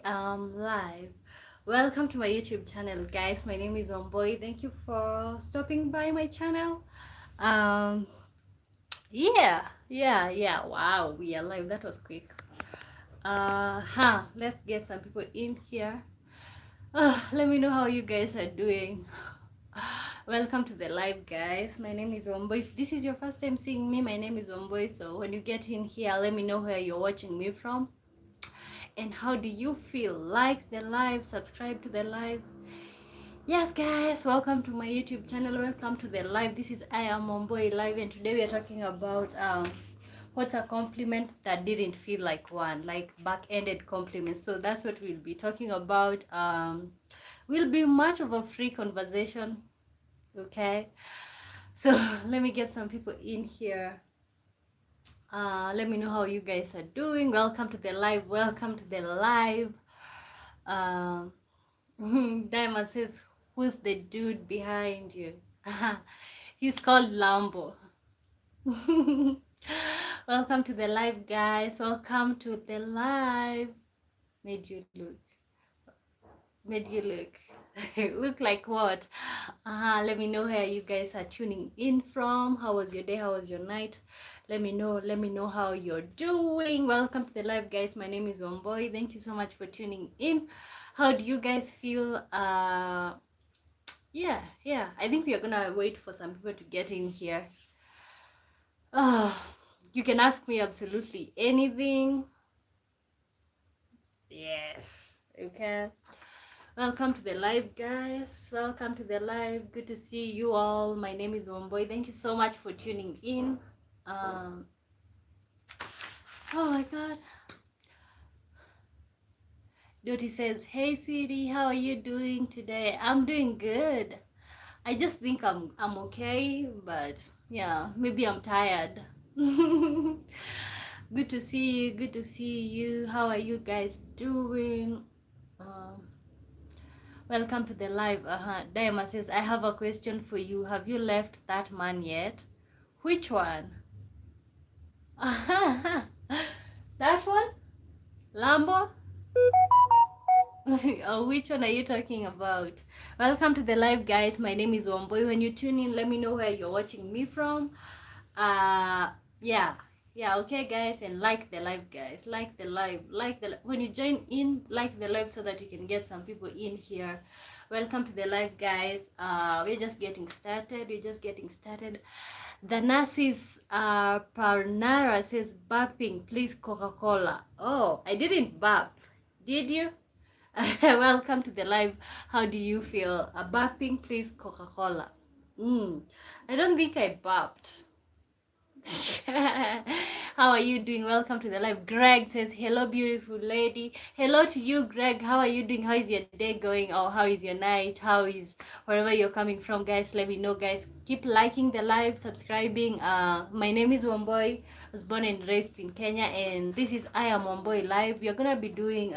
am live. Welcome to my YouTube channel, guys. My name is Omboy. Thank you for stopping by my channel. Um, yeah. Wow, we are live. That was quick. Let's get some people in here. Let me know how you guys are doing. Welcome to the live, guys. My name is Omboy. If this is your first time seeing me, my name is Omboy. So when you get in here, let me know where you're watching me from. And how do you feel? Like the live, subscribe to the live. Yes, guys, welcome to my YouTube channel. Welcome to the live. This is I am Omboy Live, and today we are talking about what's a compliment that didn't feel like one, like back-ended compliments. So that's what we'll be talking about. Will be much of a free conversation. Okay, so let me get some people in here. Let me know how you guys are doing. Welcome to the live. Welcome to the live. um Diamond says, who's the dude behind you? He's called Lambo. Welcome to the live, guys. Welcome to the live. Made you look look like what? Let me know where you guys are tuning in from. How was your day? How was your night? Let me know how you're doing. Welcome to the live, guys. My name is Omboy. Thank you so much for tuning in. How do you guys feel? Yeah, I think we are gonna wait for some people to get in here. You can ask me absolutely anything. Yes, okay. Welcome to the live, guys. Welcome to the live. Good to see you all. My name is Omboy. Thank you so much for tuning in. Oh my god. Dottie says, hey sweetie, how are you doing today? I'm doing good. I just think I'm okay, but yeah, maybe I'm tired. Good to see you. Good to see you. How are you guys doing? Welcome to the live. Diamond says, I have a question for you. Have you left that man yet? Which one? That one? Lambo? Oh, which one are you talking about? Welcome to the live, guys. My name is Omboy. When you tune in, let me know where you're watching me from. Yeah, okay, guys, and like the live, guys. Like the live. When you join in, like the live so that you can get some people in here. Welcome to the live, guys. We're just getting started. The nurses Parnara says, burping, please, Coca-Cola. Oh, I didn't burp. Did you? Welcome to the live. How do you feel? Burping, please, Coca-Cola. I don't think I burped. How are you doing? Welcome to the live. Greg says, hello, beautiful lady. Hello to you, Greg. How are you doing? How is your day going? Or how is your night? How is wherever you're coming from, guys? Let me know, guys. Keep liking the live, subscribing. My name is Omboy. I was born and raised in Kenya, and this is I am Omboy Live. We are gonna be doing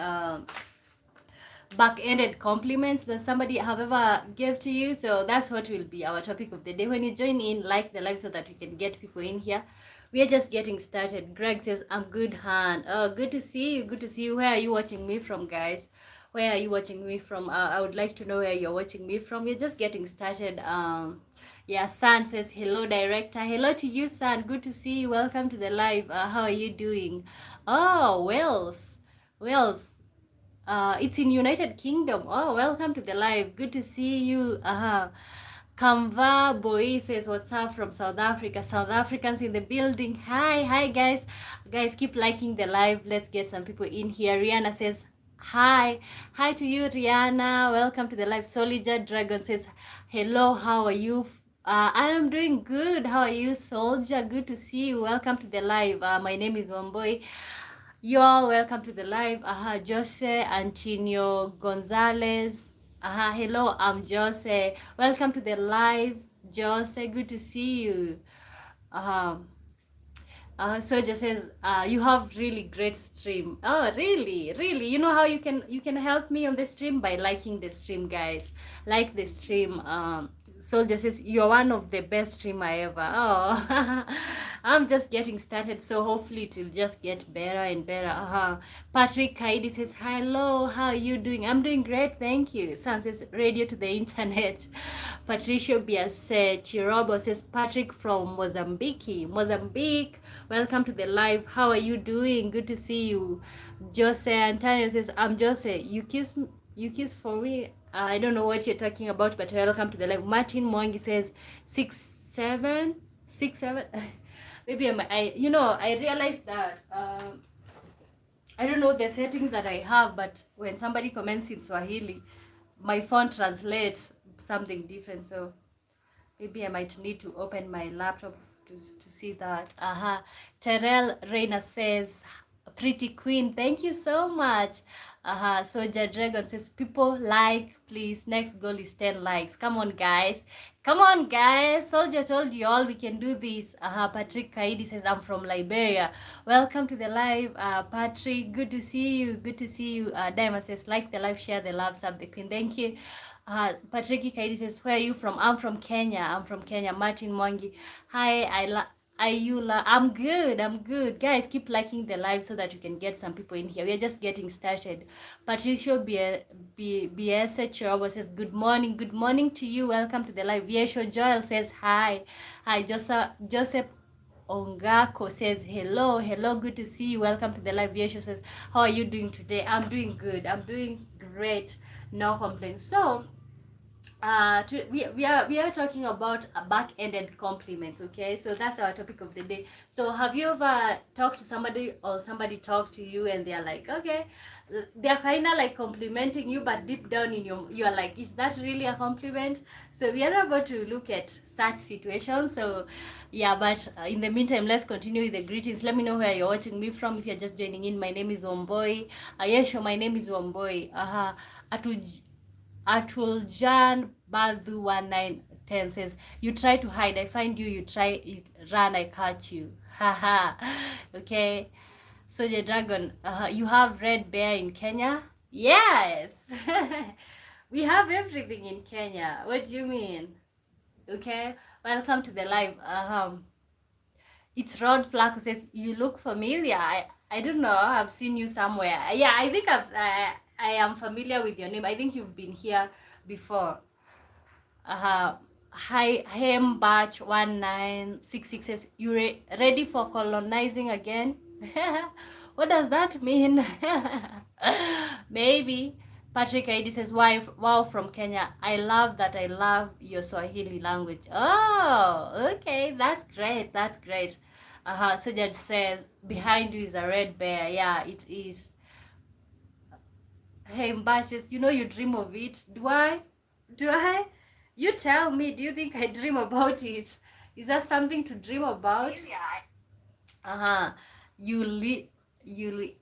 back-ended compliments that somebody have ever gave to you. So that's what will be our topic of the day. When you join in, like the live so that we can get people in here. We are just getting started. Greg says, I'm good, Han. Oh, good to see you. Where are you watching me from, guys? Where are you watching me from? I would like to know where you're watching me from. We're just getting started. Yeah, San says, hello, director. Hello to you, San. Good to see you. Welcome to the live. How are you doing? Oh, Wales. It's in United Kingdom. Oh, welcome to the live. Good to see you. Kamva Boy says, what's up from South Africa? South Africans in the building. Hi guys. Guys, keep liking the live. Let's get some people in here. Rihanna says, hi to you, Rihanna. Welcome to the live. Soldier Dragon says, hello, how are you? I am doing good. How are you, Soldier? Good to see you. Welcome to the live. My name is Omboy. You all welcome to the live. Jose Antonio Gonzalez. Hello, I'm Jose. Welcome to the live, Jose. Good to see you. Soja says, you have really great stream. Oh, really? You know how you can help me on the stream? By liking the stream, guys. Like the stream. Soldier says, you're one of the best streamer ever. Oh, I'm just getting started, so hopefully it will just get better and better. Patrick Kaidi says, hello, how are you doing? I'm doing great, thank you. Sam says, radio to the internet. Patricia Biase Chirobo says, Patrick from Mozambique, welcome to the live. How are you doing? Good to see you. Jose Antonio says, I'm Jose. You kiss for me. I don't know what you're talking about, but welcome to the live. Martin Mwangi says 6'7". Maybe I realized that I don't know the setting that I have, but when somebody comments in Swahili, my phone translates something different. So maybe I might need to open my laptop to see that. Terrell Reina says, pretty queen, thank you so much. Soldier Dragon says, people like, please, next goal is 10 likes. Come on guys, Soldier told you all we can do this. Patrick Kaidi says, I'm from Liberia, welcome to the live. Patrick, good to see you. Diamond says, like the live, share the love, sub the queen, thank you. Patrick Kaidi says, where are you from? I'm from Kenya. Martin Mwangi, hi, Ayula, I'm good. Guys, keep liking the live so that you can get some people in here. We are just getting started. Patricio BS Chirobo says, good morning to you. Welcome to the live. Viesho Joel says, hi. Joseph Ongako says, hello, good to see you. Welcome to the live. Viesho says, how are you doing today? I'm doing good. I'm doing great. No complaints. So, we are talking about back-ended compliments. Okay, so that's our topic of the day. So have you ever talked to somebody or somebody talked to you and they're like, okay, they're kind of like complimenting you, but deep down in you're like, is that really a compliment? So we are about to look at such situations. So yeah, but in the meantime, let's continue with the greetings. Let me know where you're watching me from. If you're just joining in, my name is Wamboi. Yeah, sure, my name is Wamboi. Atuljan Badhu 1910 says, you try to hide, I find you. You run, I catch you. Haha. Okay. Soldier Dragon, you have red bear in Kenya? Yes. We have everything in Kenya. What do you mean? Okay. Welcome to the live. It's Rod Flack who says, you look familiar. I don't know. I've seen you somewhere. Yeah, I think I am familiar with your name. I think you've been here before. Hi, Batch 1966 says, you ready for colonizing again? What does that mean? Maybe. Patrick Aidi says, wow, from Kenya. I love that. I love your Swahili language. Oh, okay. That's great. Sujad says, behind you is a red bear. Yeah, it is. Hey, Mbashes, you dream of it. Do I? You tell me, do you think I dream about it? Is that something to dream about? Yeah.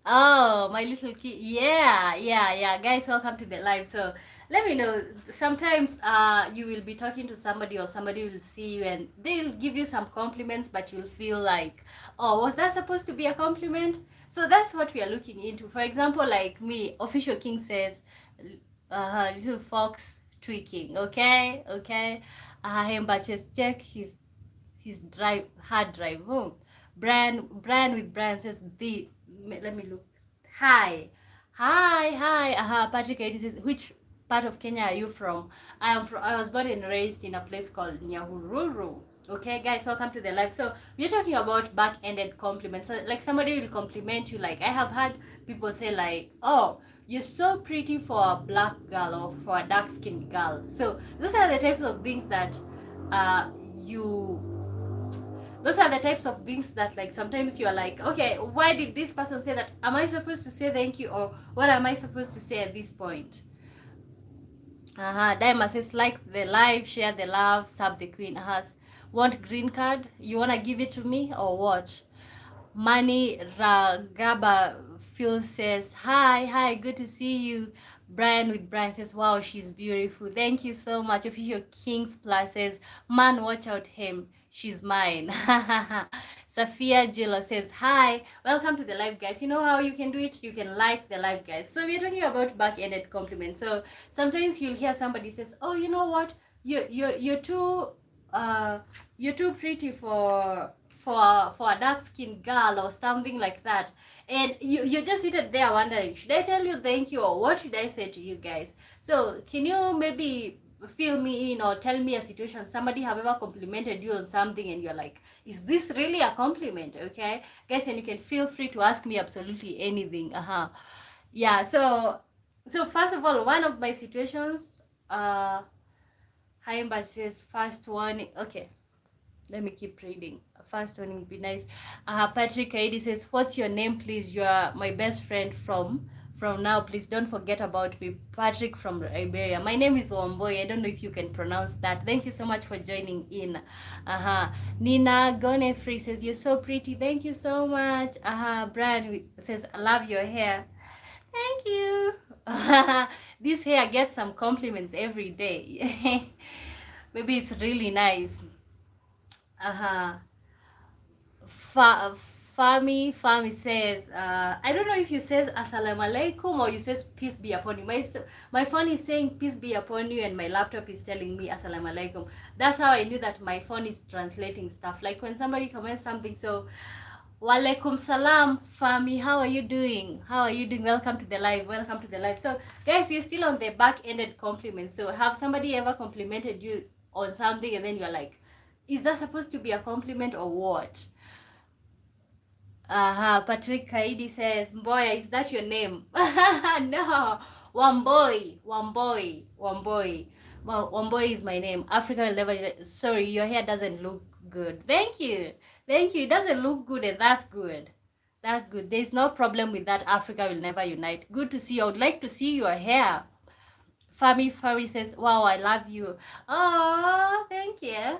Oh, my little kid. Yeah. Guys, welcome to the live. So let me know. Sometimes you will be talking to somebody or somebody will see you and they'll give you some compliments, but you'll feel like, oh, was that supposed to be a compliment? So that's what we are looking into. For example, like me, Official King says, little fox tweaking. Okay. But just check his hard drive home. Brand with brand says, let me look. Hi. Patrick Aidi says, which part of Kenya are you from? I was born and raised in a place called Nyahururu. Okay, guys, welcome to the live. So we're talking about back-ended compliments. So like somebody will compliment you. Like I have had people say like, oh, you're so pretty for a black girl or for a dark-skinned girl. So those are the types of things that like sometimes you're like, okay, why did this person say that? Am I supposed to say thank you, or what am I supposed to say at this point? Diamond says, like the live, share the love, sub the queen. Want green card? You wanna give it to me or what? Mani Ragaba Phil says, hi, good to see you. Brian with Brian says, wow, she's beautiful. Thank you so much. Official Kings Plus says, man, watch out him. She's mine. Sophia Gillo says, hi, welcome to the live, guys. You know how you can do it? You can like the live, guys. So we're talking about back-ended compliments. So sometimes you'll hear somebody says, oh, you know what? you're too you're too pretty for a dark skinned girl or something like that, and you're just seated there wondering, should I tell you thank you or what should I say to you guys? So can you maybe fill me in or tell me a situation somebody have ever complimented you on something and you're like, is this really a compliment? Okay guys, and you can feel free to ask me absolutely anything. Yeah, so first of all, one of my situations, Haimba says first warning. Okay, let me keep reading. First warning would be nice. Patrick Kaidi says, what's your name, please? You are my best friend from now. Please don't forget about me. Patrick from Liberia. My name is Wamboy. I don't know if you can pronounce that. Thank you so much for joining in. Nina Gonefree says, you're so pretty. Thank you so much. Brian says, I love your hair. Thank you. This hair gets some compliments every day. Maybe it's really nice. Fa Fami says, I don't know if you says assalamu alaikum or you says peace be upon you. My phone is saying peace be upon you and my laptop is telling me assalamu alaikum. That's how I knew that my phone is translating stuff. Like when somebody comments something, so walaikum salam, Fami, how are you doing? How are you doing? Welcome to the live. Welcome to the live. So guys, we're still on the back-ended compliments. So have somebody ever complimented you on something and then you're like, is that supposed to be a compliment or what? Patrick Kaidi says, Mboya, is that your name? No, Wamboy. Well, Wamboy is my name. Africa will never. Sorry, your hair doesn't look good. Thank you. It doesn't look good, and that's good. That's good. There's no problem with that. Africa will never unite. Good to see you. I would like to see your hair. Fami Fari says, wow, I love you. Oh, thank you.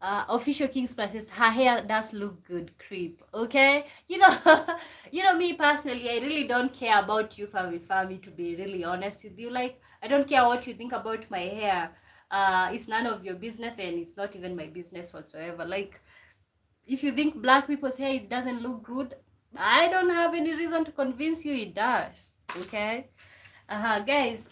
Official King's Plus says, her hair does look good, creep. Okay, you know me personally, I really don't care about you, Fami, to be really honest with you. Like, I don't care what you think about my hair. It's none of your business, and it's not even my business whatsoever. Like, if you think black people's hair it doesn't look good, I don't have any reason to convince you it does. Okay, guys.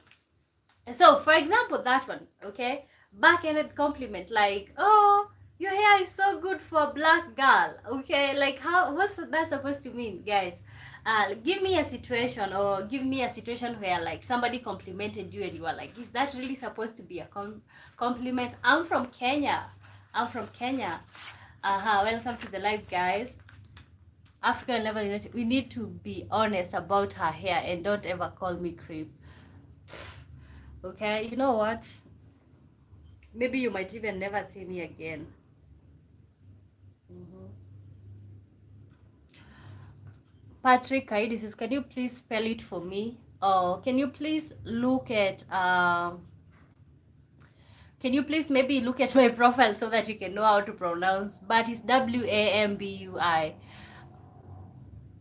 So for example, that one, okay, back-ended compliment, like, oh, your hair is so good for a black girl. Okay, like, what's that supposed to mean, guys? Give me a situation, or give me a situation where like somebody complimented you and you are like, is that really supposed to be a compliment? I'm from Kenya. Welcome to the live, guys. African level United, we need to be honest about her hair and don't ever call me creep. Okay, you know what? Maybe you might even never see me again. Patrick Kaidi says, can you please spell it for me? Or can you please look at can you please maybe look at my profile so that you can know how to pronounce? But it's Wambui.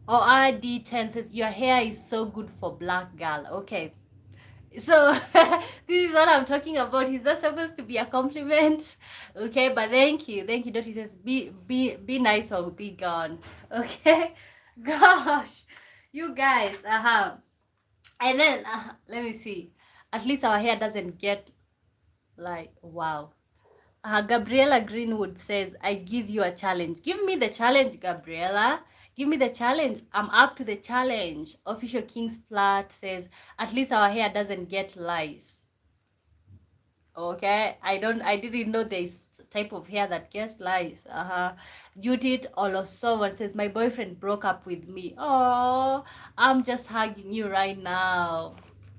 Or RD10 says, your hair is so good for black girl. Okay, so this is what I'm talking about. Is that supposed to be a compliment? Okay, but thank you. Dottie says, be nice or be gone. Okay, gosh, you guys. And then let me see. At least our hair doesn't get like, wow. Gabriella Greenwood says, I give you a challenge. Give me the challenge, Gabriella. Give me the challenge. I'm up to the challenge. Official King's Plat says, at least our hair doesn't get lice. Okay, I didn't know this type of hair that gets lice. Judith Olosovan says, my boyfriend broke up with me. Oh, I'm just hugging you right now.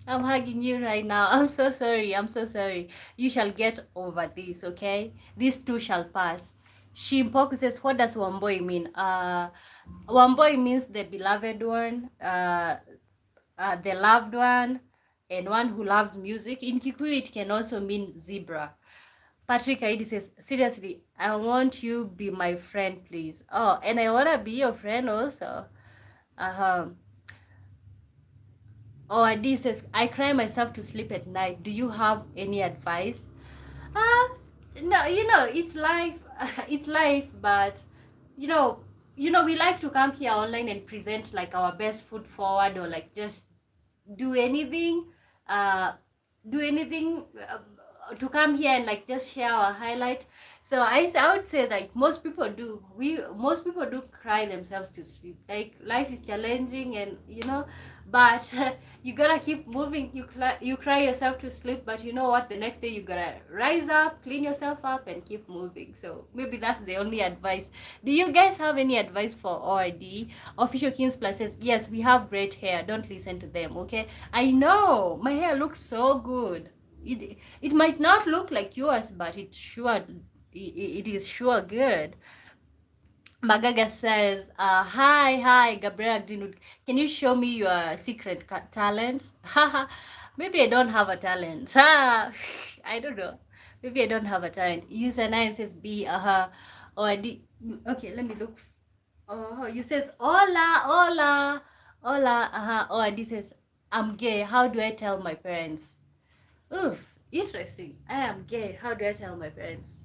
I'm so sorry. You shall get over this, okay? This too shall pass. Shimpoku says, what does Wamboi mean? Wamboi means the beloved one, the loved one, and one who loves music. In Kikuyu, it can also mean zebra. Patrick Aidi says, seriously, I want you be my friend, please. Oh, and I want to be your friend also. Oh, Adi says, I cry myself to sleep at night. Do you have any advice? No, it's life. It's life, but we like to come here online and present like our best foot forward, or like just do anything. do anything to come here and like just share our highlight. So I would say like most people do cry themselves to sleep. Like life is challenging, and but you gotta keep moving. You cry yourself to sleep, but you know what, the next day you gotta rise up, clean yourself up, and keep moving. So maybe that's the only advice. Do you guys have any advice for ORD? Official Kings Plus says yes, we have great hair, don't listen to them. Okay, I know my hair looks so good. It might not look like yours, but it is sure good. Magaga says, hi, Gabriela Greenwood. Can you show me your secret talent? Maybe I don't have a talent. I don't know. Maybe I don't have a talent. User 9 says B, or D. Okay, let me look. Oh, you says, hola. Or D says, I'm gay. How do I tell my parents? Oof, interesting. I am gay. How do I tell my parents?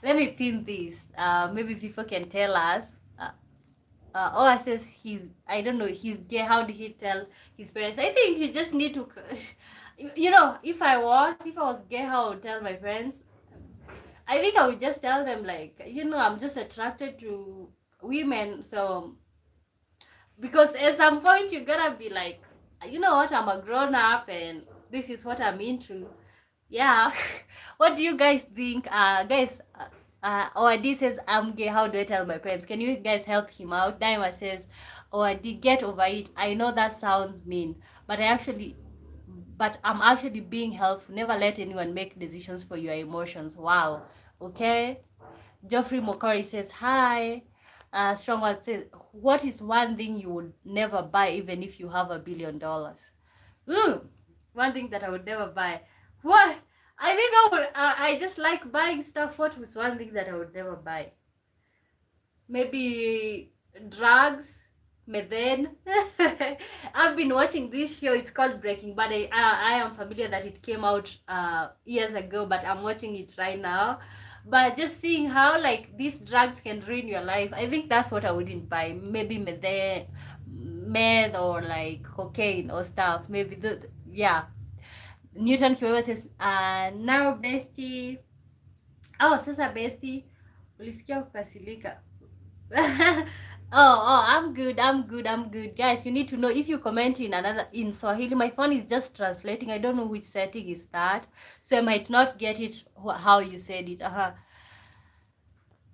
Let me pin this. Maybe people can tell us. Oa says I don't know, he's gay. How did he tell his parents? I think you just need to, if I was gay, how I would tell my parents? I think I would just tell them like, I'm just attracted to women. So, because at some point you gotta be like, you know what, I'm a grown up and this is what I'm into. Yeah. What do you guys think? Guys, ORD says, I'm gay. How do I tell my parents? Can you guys help him out? Daima says, ORD, get over it. I know that sounds mean, but I'm actually being helpful. Never let anyone make decisions for your emotions. Wow. Okay. Geoffrey Mokori says, hi. Strongwell says, what is one thing you would never buy even if you have $1 billion? One thing that I would never buy. What? I think I just like buying stuff. What was one thing that I would never buy? Maybe drugs. Methane. I've been watching this show. It's called Breaking Bad. I am familiar that it came out years ago, but I'm watching it right now. But just seeing how like these drugs can ruin your life, I think that's what I wouldn't buy. Maybe meth or like cocaine or stuff. Maybe yeah. Newton Kiwewe says, now bestie. Oh, sasa bestie. Ulisikia kukasilika. I'm good. Guys, you need to know, if you comment in Swahili, my phone is just translating. I don't know which setting is that. So I might not get it how you said it.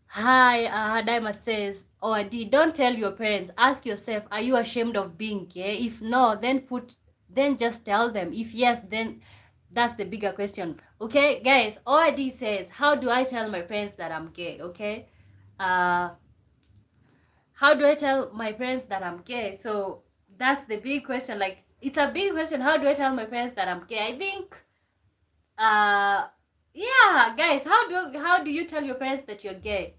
Hi, Daima says, don't tell your parents. Ask yourself, are you ashamed of being gay? If no, then just tell them. If yes, then that's the bigger question. Okay, guys, OID says, how do I tell my parents that I'm gay? Okay, how do I tell my parents that I'm gay? So that's the big question. Like, it's a big question. How do I tell my parents that I'm gay? I think yeah, guys, how do you tell your parents that you're gay?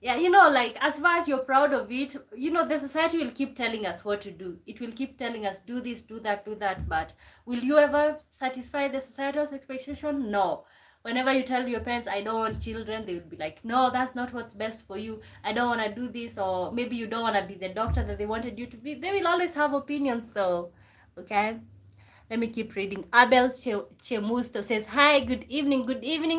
Yeah, like, as far as you're proud of it, the society will keep telling us what to do. It will keep telling us, do this, do that, but will you ever satisfy the societal's expectation? No. Whenever you tell your parents, I don't want children, they will be like, no, that's not what's best for you. I don't want to do this. Or maybe you don't want to be the doctor that they wanted you to be. They will always have opinions. So, okay. Let me keep reading. Abel Chemusto says, hi, good evening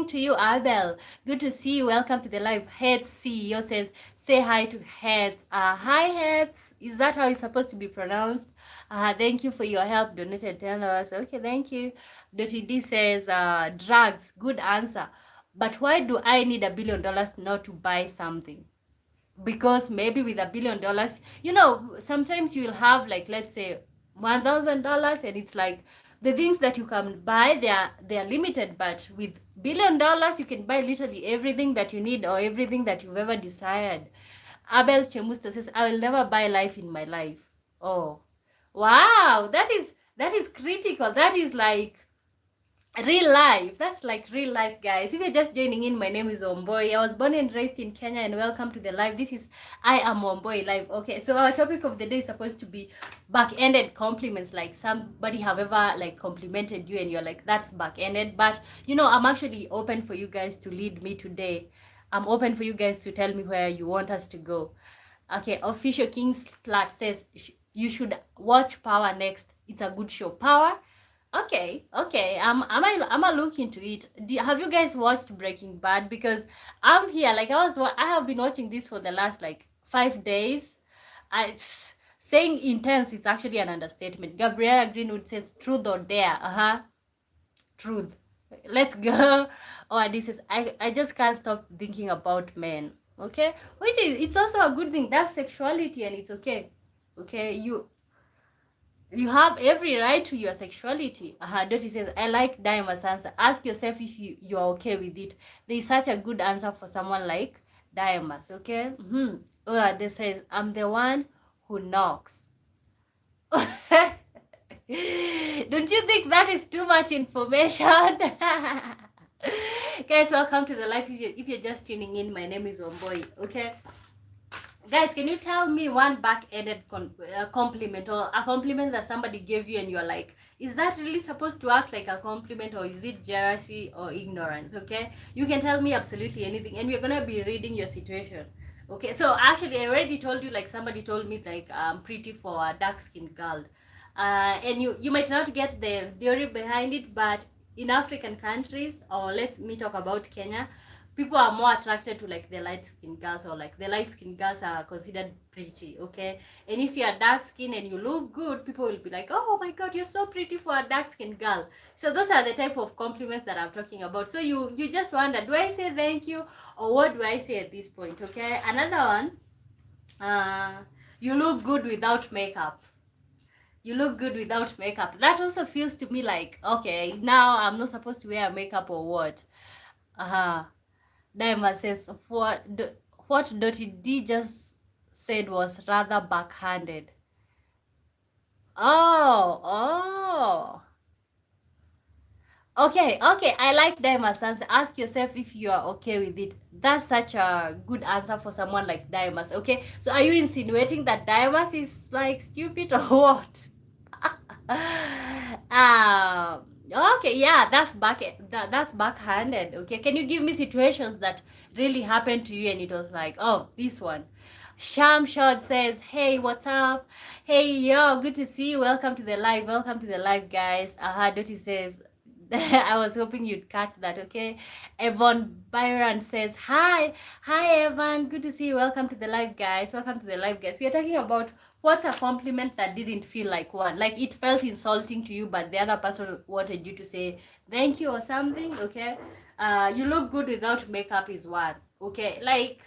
to you, Abel. Good to see you. Welcome to the live. Heads CEO says, say hi to Heads. Hi, Heads. Is that how it's supposed to be pronounced? Thank you for your help. Donated $10. Okay, thank you. Dottie D says, drugs. Good answer. But why do I need $1 billion not to buy something? Because maybe with $1 billion, sometimes you'll have, like, let's say, $1,000, and it's like the things that you can buy, they are limited, but with $1 billion you can buy literally everything that you need or everything that you've ever desired. Abel Chemusto says, I will never buy life in my life. Oh, wow, that is critical. That is like real life. That's like real life, guys. If you're just joining in, my name is Omboy. I was born and raised in Kenya, and welcome to the live. This is I Am Omboy live. Okay, so our topic of the day is supposed to be back-ended compliments, like somebody have ever like complimented you and you're like, that's back-ended. But I'm actually open for you guys to lead me today. I'm open for you guys to tell me where you want us to go. Okay, Official King's Plat says, you should watch Power next. It's a good show. Power. Okay. I'm a look into it. Have you guys watched Breaking Bad? Because I'm here. Like I have been watching this for the last like 5 days. I saying intense is actually an understatement. Gabriella Greenwood says truth or dare. Truth. Let's go. Oh, this is I just can't stop thinking about men. Okay, which is it's also a good thing. That's sexuality and it's okay. Okay, you have every right to your sexuality. Dottie says, I like Diamond's answer. Ask yourself if you are okay with it. There is such a good answer for someone like Diamond, okay? They says, I'm the one who knocks. Don't you think that is too much information? Guys, welcome to the live. If you're just tuning in, my name is Wambui, okay? Guys, can you tell me one back-ended compliment or a compliment that somebody gave you and you're like, is that really supposed to act like a compliment or is it jealousy or ignorance? Okay, you can tell me absolutely anything and we're gonna be reading your situation. Okay, so actually I already told you, like somebody told me like I'm pretty for a dark-skinned girl, and you might not get the theory behind it, but in African countries, or let me talk about Kenya, people are more attracted to like the light skinned girls, or like the light skinned girls are considered pretty, okay? And if you are dark skinned and you look good, people will be like, oh my god, you're so pretty for a dark skinned girl. So those are the type of compliments that I'm talking about. So you just wonder, do I say thank you or what do I say at this point? Okay, another one, you look good without makeup. You look good without makeup. That also feels to me like, okay, now I'm not supposed to wear makeup or what? Diamond says, what Dottie D just said was rather backhanded. Oh. Okay, I like Diamond's answer. Ask yourself if you are okay with it. That's such a good answer for someone like Diamond. Okay, so are you insinuating that Diamond is like stupid or what? Okay, yeah, that's backhanded. Okay, can you give me situations that really happened to you and it was like, oh, this one? Shamshad says, hey, what's up? Hey, yo, good to see you. Welcome to the live, guys. Dottie says, I was hoping you'd catch that. Okay, Evan Byron says, hi Evan, good to see you. Welcome to the live, guys. We are talking about what's a compliment that didn't feel like one, like it felt insulting to you but the other person wanted you to say thank you or something. Okay, you look good without makeup is one. Okay, like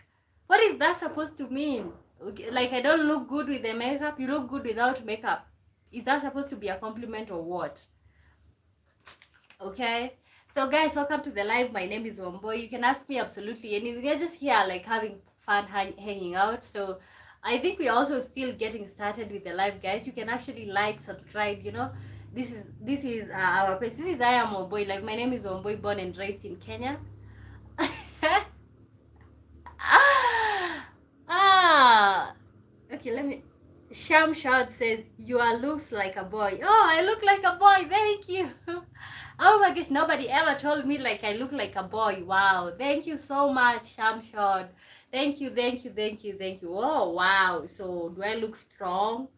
what is that supposed to mean? Okay, like I don't look good with the makeup, you look good without makeup. Is that supposed to be a compliment or what? Okay, so guys, welcome to the live. My name is Wambui. You can ask me absolutely anything. We're just here like having fun hanging out. So I think we're also still getting started with the live, guys. You can actually like, subscribe, you know. This is our place. This is I am Wambui. Like my name is Wambui, born and raised in Kenya. Okay, let me. Shamshad says, you are looks like a boy. Oh, I look like a boy. Thank you. Oh my gosh, nobody ever told me like I look like a boy. Wow. Thank you so much, Shamshad. Thank you. Oh, wow. So do I look strong?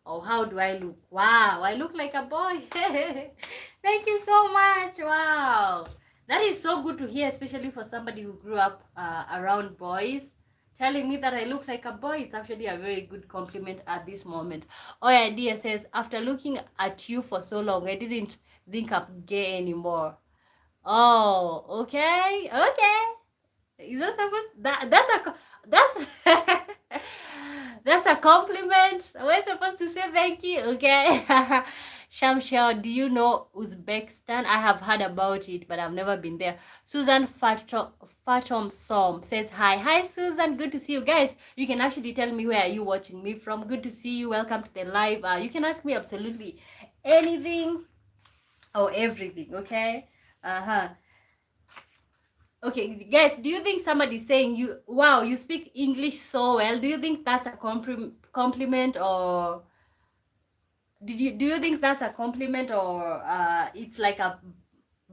Or how do I look? Wow, I look like a boy. Thank you so much. Wow. That is so good to hear, especially for somebody who grew up around boys. Telling me that I look like a boy, it's actually a very good compliment at this moment. Oya Dia says, after looking at you for so long, I didn't think I'm gay anymore. Oh, okay. Is that supposed that's that's a compliment? We're supposed to say thank you, okay? Shamshel, do you know Uzbekistan? I have heard about it, but I've never been there. Susan Fatom Som says hi. Hi, Susan. Good to see you guys. You can actually tell me where are you watching me from. Good to see you. Welcome to the live. You can ask me absolutely anything or everything, okay? Okay, guys, do you think somebody's saying you, wow, you speak English so well? Do you think that's a compliment, or do you think that's a compliment, or it's like a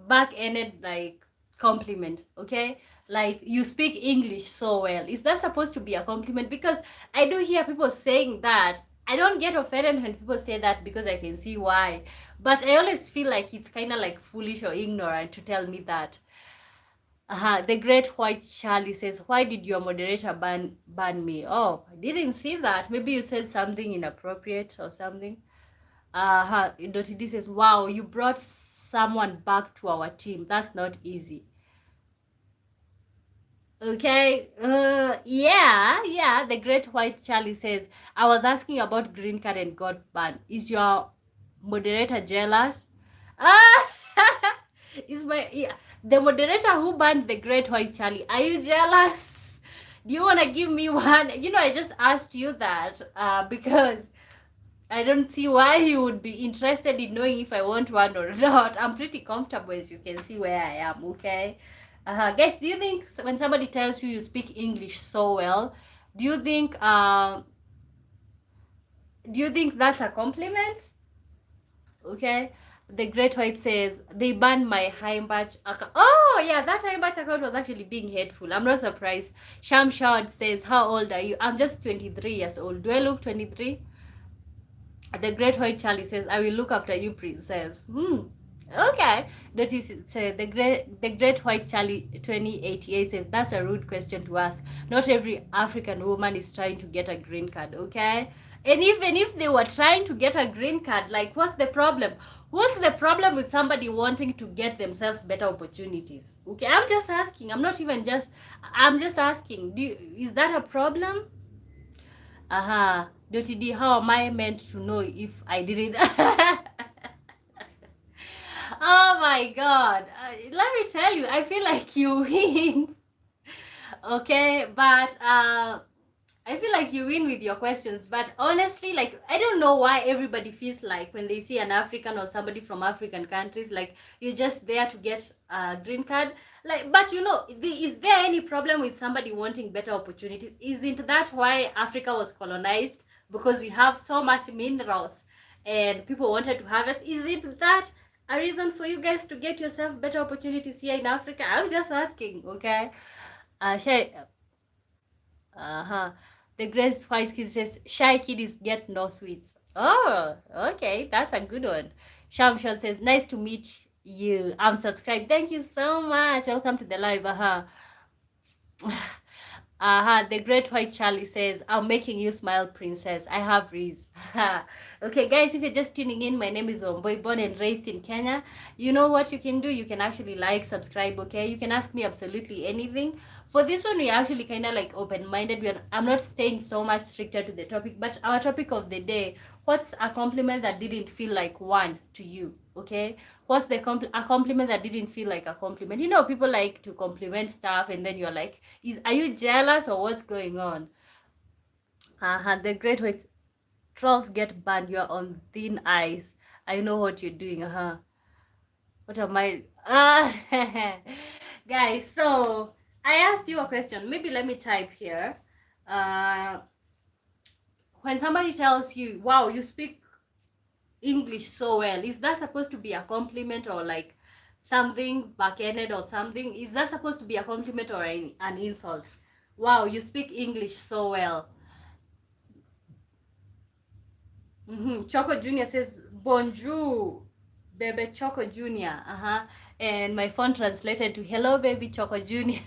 back-ended like compliment? Okay, like you speak English so well. Is that supposed to be a compliment? Because I do hear people saying that I don't get offended when people say that because I can see why. But I always feel like it's kind of like foolish or ignorant to tell me that. The Great White Charlie says, why did your moderator ban me? Oh, I didn't see that. Maybe you said something inappropriate or something. Dottie D says, wow, you brought someone back to our team. That's not easy. Okay, yeah. The Great White Charlie says, I was asking about green card and got banned. Is your moderator jealous? Is the moderator who banned the Great White Charlie? Are you jealous? Do you want to give me one? I just asked you that because I don't see why you would be interested in knowing if I want one or not. I'm pretty comfortable, as you can see where I am. Okay. Guys, do you think when somebody tells you speak English so well, do you think that's a compliment? Okay. The Great White says they banned my Heimbach account. Oh yeah, that Heimbach account was actually being hateful. I'm not surprised. Shamshad says, how old are you? I'm just 23 years old. Do I look 23? The Great White Charlie says, I will look after you, princess. Okay. That is the Great White Charlie 2088 says, that's a rude question to ask. Not every African woman is trying to get a green card, okay? And even if they were trying to get a green card, like, what's the problem? What's the problem with somebody wanting to get themselves better opportunities? Okay, I'm just asking. I'm just asking. Is that a problem? Dottie D, how am I meant to know if I didn't? Oh my God. Let me tell you, I feel like you win. Okay, but I feel like you win with your questions, but honestly, like, I don't know why everybody feels like when they see an African or somebody from African countries, like, you're just there to get a green card. Like, but is there any problem with somebody wanting better opportunities? Isn't that why Africa was colonized? Because we have so much minerals and people wanted to harvest. Isn't that a reason for you guys to get yourself better opportunities here in Africa? I'm just asking, okay? The Grace White Kid says, shy kiddies get no sweets. Oh, okay. That's a good one. Shamshon says, nice to meet you. I'm subscribed. Thank you so much. Welcome to the live. The Great White Charlie says, I'm making you smile, princess. I have Riz. Okay, guys, if you're just tuning in, my name is Omboy, born and raised in Kenya. You know what you can do? You can actually like, subscribe, okay? You can ask me absolutely anything. For this one, we're actually kind of like open-minded. I'm not staying so much stricter to the topic, but our topic of the day, what's a compliment that didn't feel like one to you, okay? What's a compliment that didn't feel like a compliment? People like to compliment stuff, and then you're like, are you jealous or what's going on? The Great White Trolls get banned. You're on thin ice. I know what you're doing. What am I? Guys, so I asked you a question. Maybe let me type here. When somebody tells you, wow, you speak English so well, is that supposed to be a compliment or like something back-ended or something? Is that supposed to be a compliment or an insult? Wow, you speak English so well. Choco Junior says, bonjour, Bebe Choco Junior. And my phone translated to, hello, baby Choco Junior.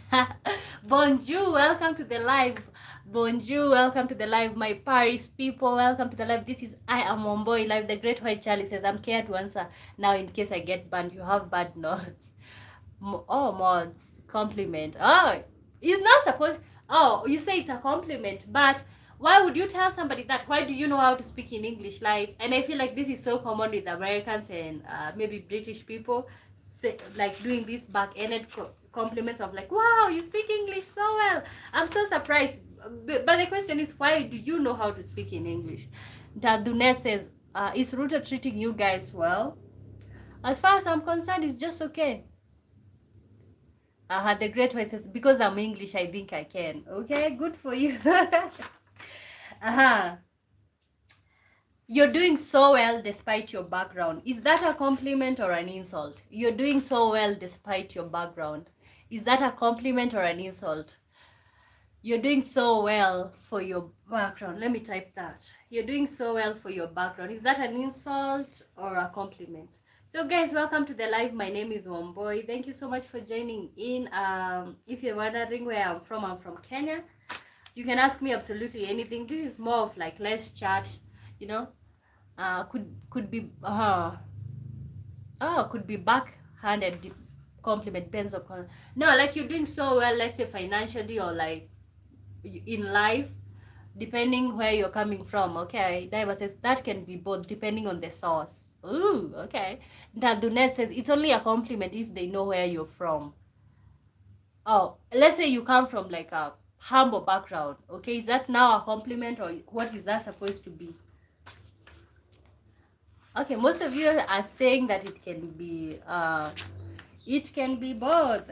Bonjour, welcome to the live. Bonjour, welcome to the live. My Paris people, welcome to the live. This is I Am Omboy Live. The Great White Charlie says, I'm scared to answer now in case I get banned. You have bad notes. Mods, compliment. Oh, it's not supposed. Oh, you say it's a compliment, but why would you tell somebody that? Why do you know how to speak in English? Like, and I feel like this is so common with Americans and maybe British people, like doing this back-ended compliments of like, wow, you speak English so well. I'm so surprised. But the question is, why do you know how to speak in English? Dadunet says, is Ruta treating you guys well? As far as I'm concerned, it's just okay. The Great White says, because I'm English, I think I can. Okay, good for you. You're doing so well despite your background. Is that a compliment or an insult? You're doing so well despite your background. Is that a compliment or an insult? You're doing so well for your background. Let me type that. You're doing so well for your background. Is that an insult or a compliment? So guys, welcome to the live. My name is Womboy. Thank you so much for joining in. If you're wondering where I'm from Kenya. You can ask me absolutely anything. This is more of like, let's chat, you know. Could be could be backhanded compliment, depends on. No, like you're doing so well, let's say financially or like in life, depending where you're coming from. Okay, Diva says that can be both depending on the source. Ooh, okay. Dadunet says it's only a compliment if they know where you're from. Oh, let's say you come from like a humble background. Okay, is that now a compliment or what is that supposed to be? Okay, most of you are saying that it can be both.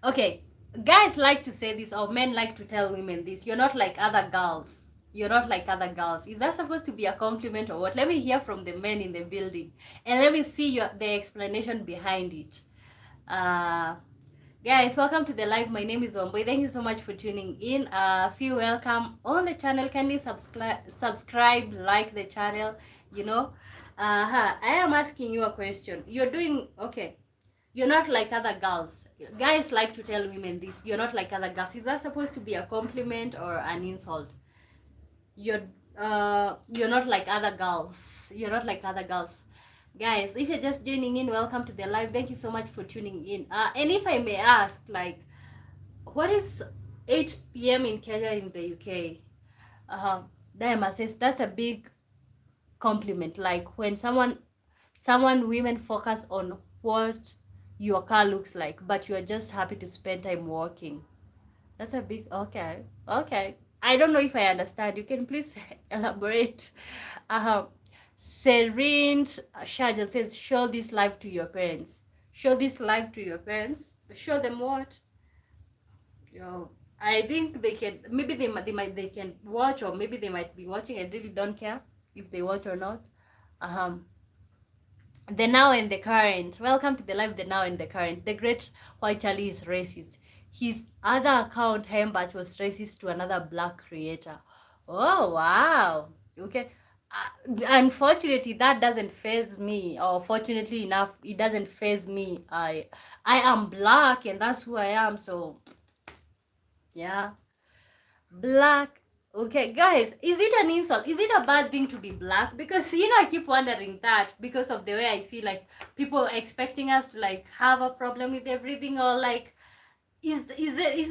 Okay, guys like to say this, or men like to tell women this: you're not like other girls. You're not like other girls. Is that supposed to be a compliment or what? Let me hear from the men in the building, and let me see the explanation behind it. Guys, welcome to the live. My name is Womboy. Thank you so much for tuning in. Feel welcome on the channel. Kindly subscribe, like the channel. You know, I am asking you a question. You're doing okay. You're not like other girls. Guys like to tell women this. You're not like other girls. Is that supposed to be a compliment or an insult? You're not like other girls. You're not like other girls. Guys, if you're just joining in, welcome to the live. Thank you so much for tuning in. And if I may ask, like, what is 8 p.m. in Kenya in the UK? Diana says that's a big compliment. Like when women focus on what your car looks like, but you're just happy to spend time walking. That's a big okay. I don't know if I understand. You can please elaborate. Serene Shaja says, show this live to your parents. Show this live to your parents. Show them what? Yo, I think they can, maybe they can watch, or maybe they might be watching. I really don't care if they watch or not. The now and the current. Welcome to the live, the now and the current. The great white Charlie is racist. His other account, Hembach, was racist to another black creator. Oh, wow. Okay. Unfortunately, that doesn't faze me, or fortunately enough, it doesn't faze me. I am black and that's who I am. So yeah, black. Okay, guys, is it an insult? Is it a bad thing to be black? Because I keep wondering that, because of the way I see like people expecting us to like have a problem with everything, or like is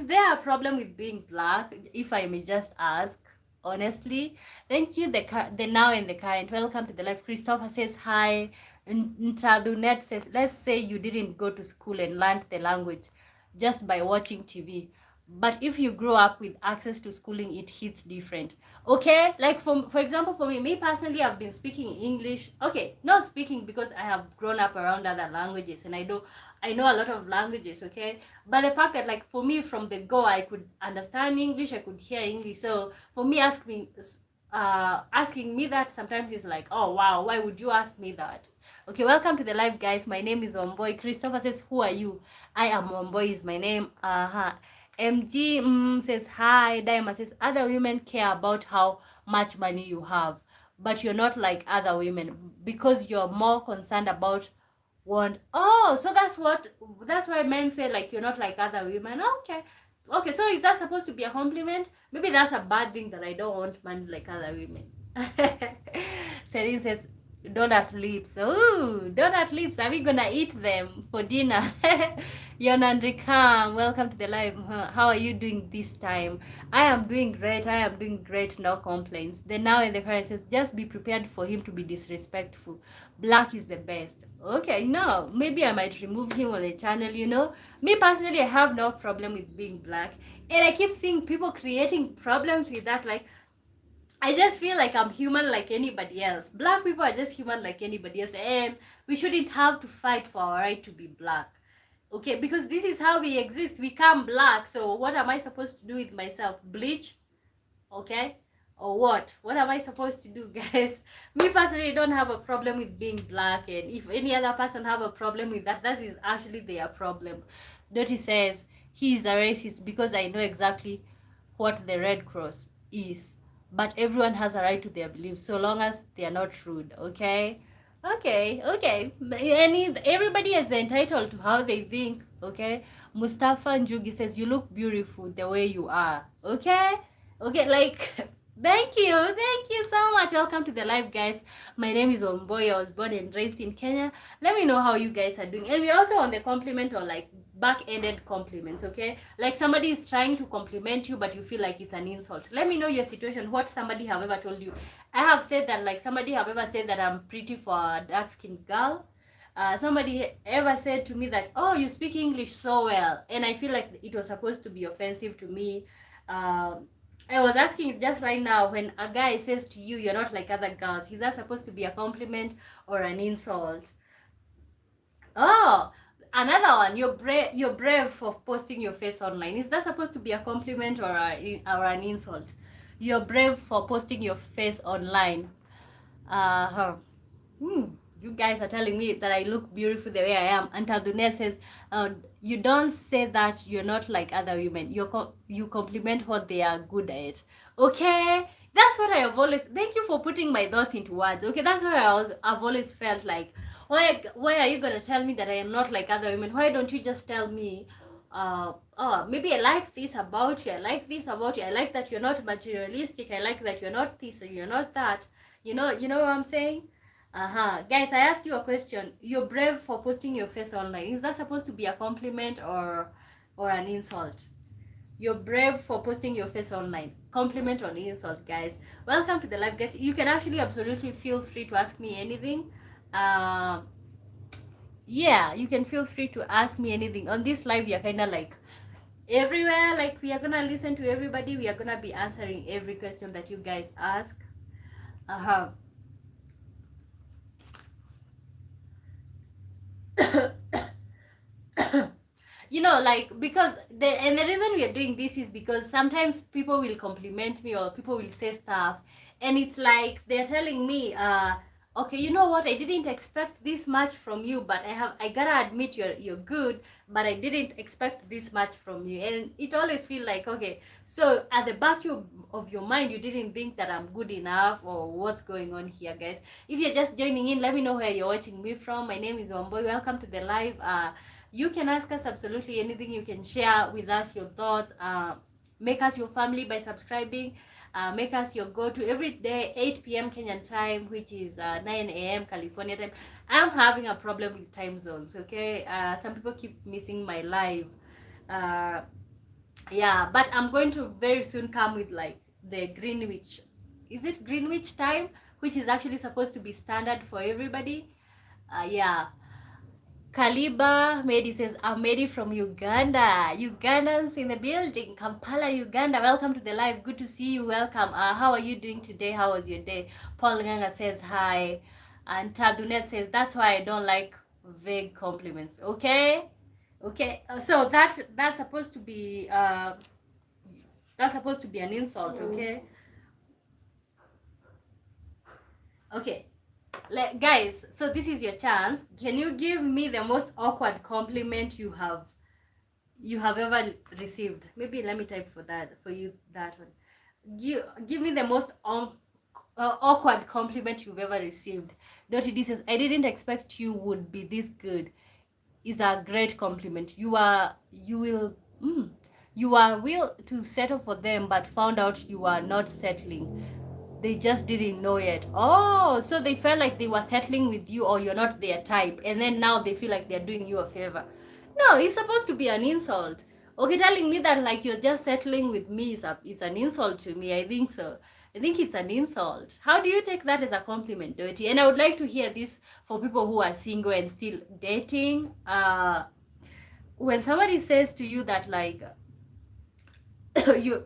there a problem with being black, if I may just ask honestly. Thank you, the now and the current. Welcome to the live. Christopher says hi. Ntadunet says, let's say you didn't go to school and learned the language just by watching TV, but if you grow up with access to schooling, it hits different. Okay, like for example, for me personally, I've been speaking English. Okay, not speaking because I have grown up around other languages and I know a lot of languages. Okay, but the fact that like for me from the go, I could understand English, I could hear English. So for me, asking me that sometimes is like, oh wow, why would you ask me that? Okay, welcome to the live, guys. My name is Womboy. Christopher says, who are you? I am Womboy is my name. MG says hi. Diamond says other women care about how much money you have, but you're not like other women because you're more concerned about want. Oh, so that's why men say like you're not like other women. Okay, so is that supposed to be a compliment? Maybe that's a bad thing, that I don't want money like other women. Celine says donut lips. Oh, donut lips. Are we gonna eat them for dinner? Yonandrika, welcome to the live. How are you doing this time? I am doing great. No complaints. The now and the current says just be prepared for him to be disrespectful. Black is the best. Okay, no, maybe I might remove him on the channel. Me personally, I have no problem with being black, and I keep seeing people creating problems with that. Like, I just feel like I'm human like anybody else. Black people are just human like anybody else, and we shouldn't have to fight for our right to be black. Okay, because this is how we exist. We come black, so what am I supposed to do with myself? Bleach? Okay? Or what? What am I supposed to do, guys? Me personally don't have a problem with being black, and if any other person have a problem with that, that is actually their problem. Dottie says, he is a racist because I know exactly what the Red Cross is. But everyone has a right to their beliefs so long as they are not rude, okay? Okay. Everybody is entitled to how they think, okay? Mustafa Njugi says, you look beautiful the way you are, okay? Okay, like, thank you so much. Welcome to the live, guys. My name is Omboy. I was born and raised in Kenya. Let me know how you guys are doing. And we're also on the compliment or like back-ended compliments, okay? Like somebody is trying to compliment you, but you feel like it's an insult. Let me know your situation, what somebody have ever told you. I have said that, like, somebody have ever said that I'm pretty for a dark-skinned girl. Somebody ever said to me that, oh, you speak English so well, and I feel like it was supposed to be offensive to me. I was asking just right now, when a guy says to you, you're not like other girls, is that supposed to be a compliment or an insult? Oh, another one, you're brave for posting your face online. Is that supposed to be a compliment or an insult? You're brave for posting your face online. You guys are telling me that I look beautiful the way I am. And Tadunet says, you don't say that you're not like other women. You compliment what they are good at. Okay? That's what I have always... Thank you for putting my thoughts into words. Okay, that's what I've always felt like. Why are you going to tell me that I am not like other women? Why don't you just tell me, oh, maybe I like this about you. I like this about you. I like that you're not materialistic. I like that you're not this and you're not that. You know what I'm saying? Guys, I asked you a question. You're brave for posting your face online. Is that supposed to be a compliment or an insult? You're brave for posting your face online. Compliment or insult, guys? Welcome to the live, guys. You can actually absolutely feel free to ask me anything. Yeah, you can feel free to ask me anything. On this live, you're kind of like everywhere. Like, we are gonna listen to everybody. We are gonna be answering every question that you guys ask. You know, like, because the reason we are doing this is because sometimes people will compliment me or people will say stuff, and it's like they're telling me, okay, you know what, I didn't expect this much from you, but I gotta admit you're good, but I didn't expect this much from you. And it always feel like, okay, so at the back of your mind, you didn't think that I'm good enough, or what's going on here, guys. If you're just joining in, let me know where you're watching me from. My name is Wamboy. Welcome to the live. You can ask us absolutely anything. You can share with us your thoughts. Make us your family by subscribing. Make us your go-to every day, 8 p.m. Kenyan time, which is 9 a.m. California time. I'm having a problem with time zones, okay? Some people keep missing my live. Yeah, but I'm going to very soon come with like the Greenwich. Is it Greenwich time? Which is actually supposed to be standard for everybody. Yeah. Kaliba Medi says, I'm Medi from Uganda. Ugandans in the building. Kampala, Uganda. Welcome to the live. Good to see you. Welcome. How are you doing today? How was your day? Paul Nganga says hi. And Tadunet says, that's why I don't like vague compliments. Okay? Okay. So that's supposed to be an insult, okay? Okay. Guys, so this is your chance. Can you give me the most awkward compliment you have ever received? Maybe let me type for you that one. Give me the most awkward compliment you've ever received. Dottie D says, I didn't expect you would be this good. Is a great compliment. You are will to settle for them, but found out you are not settling. They just didn't know yet. Oh, so they felt like they were settling with you, or you're not their type, and then now they feel like they're doing you a favor. No, it's supposed to be an insult. Okay, telling me that like you're just settling with me is an insult to me. I think so. I think it's an insult. How do you take that as a compliment, Dirty? And I would like to hear this for people who are single and still dating. When somebody says to you that like you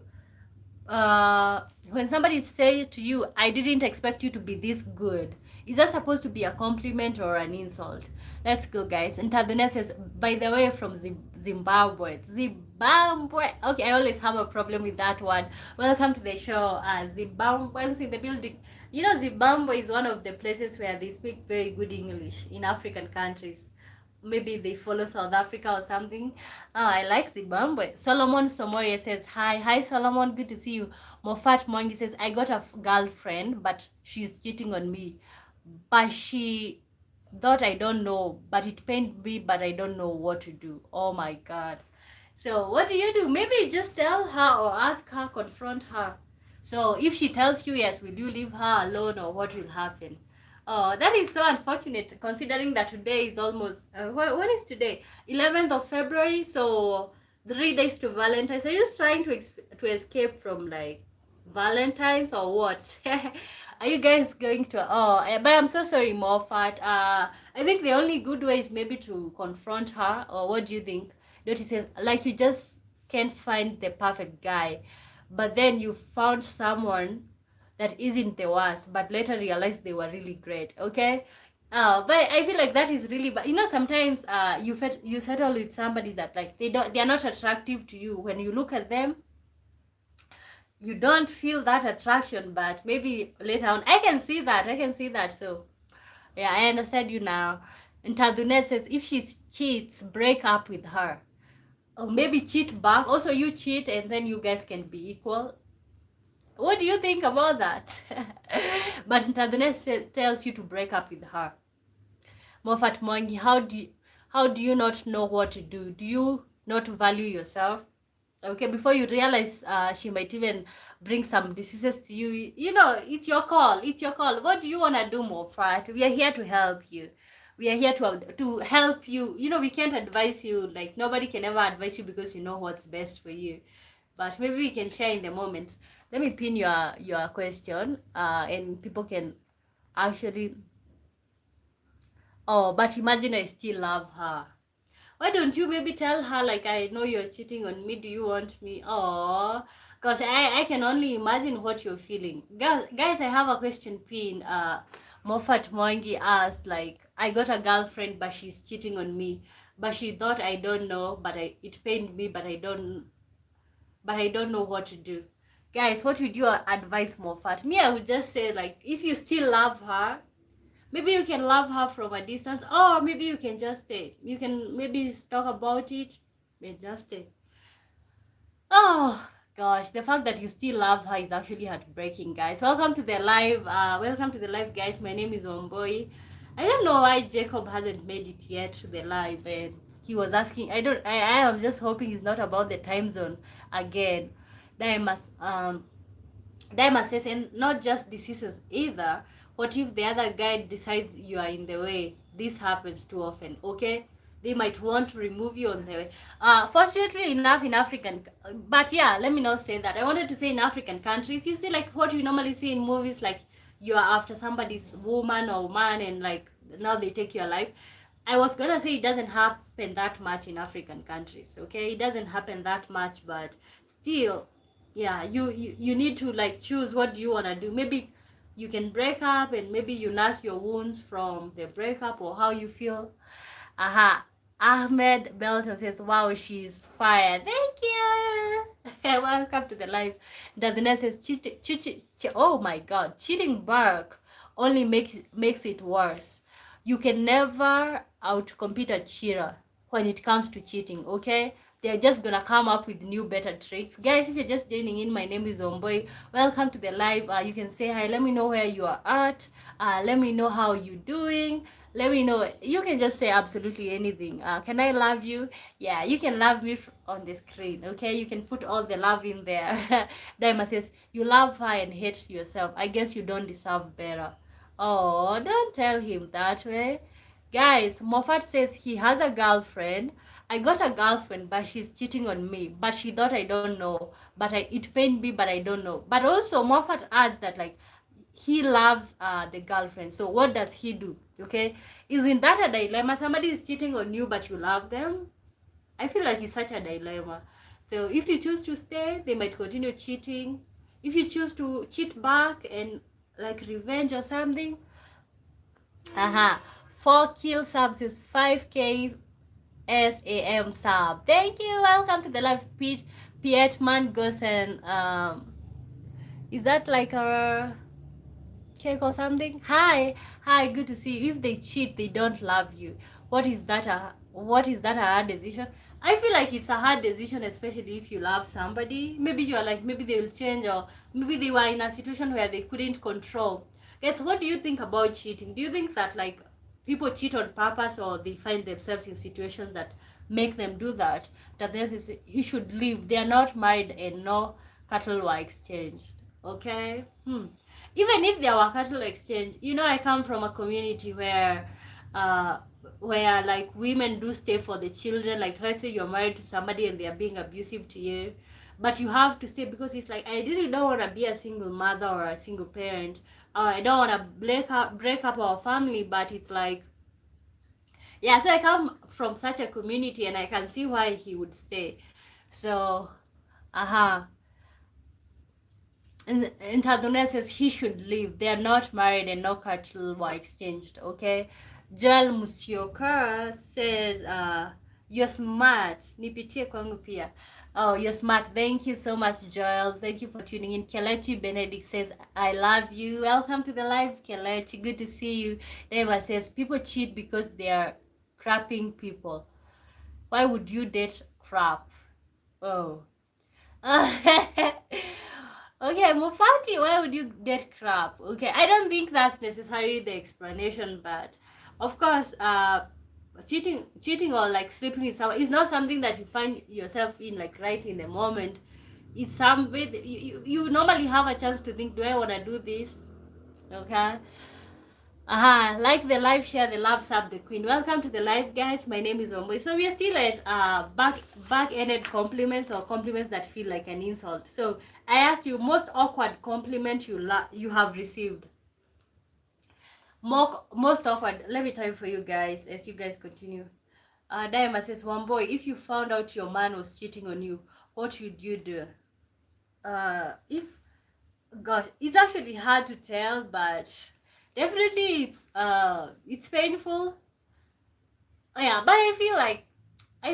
when somebody says to you, I didn't expect you to be this good, is that supposed to be a compliment or an insult? Let's go, guys. And Tadune says, by the way, from Zimbabwe. Zimbabwe. Okay, I always have a problem with that one. Welcome to the show. Zimbabweans in the building. You know, Zimbabwe is one of the places where they speak very good English in African countries. maybe they follow South Africa or something. I like Zimbabwe. Solomon Somoria says, hi Solomon, good to see you. Mofat Mwangi says, I got a girlfriend, but she's cheating on me. But she thought I don't know, but it pained me, but I don't know what to do. Oh my God. So what do? Maybe just tell her or ask her, confront her. So if she tells you yes, will you leave her alone or what will happen? Oh, that is so unfortunate considering that today is almost, when is today? 11th of February, so 3 days to Valentine's. Are you just trying to escape from like Valentine's or what? Are you guys going to, but I'm so sorry, Moffat. I think the only good way is maybe to confront her, or what do you think? Dottie says, like you just can't find the perfect guy, but then you found someone that isn't the worst, but later realized they were really great. Okay. But I feel like that is really bad. You know, sometimes you settle with somebody that like they're not attractive to you. When you look at them, you don't feel that attraction, but maybe later on, I can see that. So yeah, I understand you now. And Tadunet says, if she cheats, break up with her. Or maybe cheat back. Also, you cheat and then you guys can be equal. What do you think about that? But Tadunet tells you to break up with her. Mofat Mwangi, how do you not know what to do? Do you not value yourself? Okay, before you realize she might even bring some diseases to you. You know, it's your call. What do you want to do, Mofat? We are here to help you. We are here to help you. You know, we can't advise you. Like, nobody can ever advise you because you know what's best for you. But maybe we can share in the moment. Let me pin your question, and people can actually. Oh, but imagine I still love her. Why don't you maybe tell her, like, I know you're cheating on me, do you want me? Oh, because I can only imagine what you're feeling. Guys, I have a question pinned. Moffat Mwangi asked, like, I got a girlfriend, but she's cheating on me. But she thought I don't know, but it pained me, but I don't know what to do. Guys, what would you advise Moffat? Me, I would just say, like, if you still love her, maybe you can love her from a distance, or maybe you can just stay. You can maybe talk about it, but just stay. Oh gosh, the fact that you still love her is actually heartbreaking, guys. Welcome to the live. Guys. My name is Omboy. I don't know why Jacob hasn't made it yet to the live, and he was asking. I am just hoping it's not about the time zone again. Dimas says, and not just diseases either. What if the other guy decides you are in the way? This happens too often, okay? They might want to remove you on the way. Fortunately enough in African, but yeah, let me not say that. I wanted to say in African countries, you see like what we normally see in movies, like you are after somebody's woman or man and like now they take your life. I was gonna say it doesn't happen that much in African countries, okay? It doesn't happen that much, but still, yeah, you need to like choose what do you want to do. Maybe you can break up and maybe you nurse your wounds from the breakup or how you feel. Ahmed Belton says, wow, she's fire. Thank you. Welcome to the live. Dadina says, oh my God, cheating back only makes it worse. You can never outcompete a cheater when it comes to cheating, okay? They're just gonna come up with new better tricks. Guys, if you're just joining in, my name is Omboy. Welcome to the live. You can say hi. Let me know where you are at. Let me know how you're doing. Let me know. You can just say absolutely anything. Can I love you? Yeah, you can love me on the screen, okay? You can put all the love in there. Daima says, you love her and hate yourself. I guess you don't deserve better. Oh, don't tell him that way. Guys, Moffat says he has a girlfriend. I got a girlfriend, but she's cheating on me. But she thought I don't know. But it pained me, but I don't know. But also, Moffat adds that, like, he loves the girlfriend. So what does he do? Okay? Isn't that a dilemma? Somebody is cheating on you, but you love them? I feel like it's such a dilemma. So if you choose to stay, they might continue cheating. If you choose to cheat back and, like, revenge or something, 4 kill subs is 5k SAM sub. Thank you. Welcome to the live. Pietman Gosen. Is that like a cake or something? Hi, good to see you. If they cheat, they don't love you. what is that a hard decision? I feel like it's a hard decision, especially if you love somebody. Maybe you're like, maybe they will change, or maybe they were in a situation where they couldn't control. Guys, what do you think about cheating? Do you think that like people cheat on purpose, or they find themselves in situations that make them do that? That this is, he should leave. They are not married and no cattle were exchanged. Okay? Even if there were cattle exchange, you know, I come from a community uh where like women do stay for the children. Like, let's say you're married to somebody and they are being abusive to you, but you have to stay because it's like, I really don't want to be a single mother or a single parent. I don't want to break up our family, but it's like, yeah. So I come from such a community and I can see why he would stay. So and Tadune says he should leave. They are not married and no cattle were exchanged. Okay. Joel Musioka says, you're smart. Nipitie kwangu pia. Oh, you're smart. Thank you so much, Joel. Thank you for tuning in. Kelechi Benedict says, I love you. Welcome to the live, Kelechi. Good to see you. Neva says, people cheat because they are crapping people. Why would you date crap? Oh. Okay, Mufati, why would you get crap? Okay, I don't think that's necessarily the explanation, but of course, cheating or like sleeping with someone is not something that you find yourself in like right in the moment. It's something you normally have a chance to think, do I want to do this? Okay. Like the live, share the love, sub the queen. Welcome to the live, guys. My name is Omboy. So we are still at back-ended compliments, or compliments that feel like an insult. So I asked you, most awkward compliment you have received. Most awkward. Let me tell you for you guys as you guys continue. Diamond says, Wamboy, if you found out your man was cheating on you, what would you do? If gosh, it's actually hard to tell, but definitely it's painful. Yeah, but I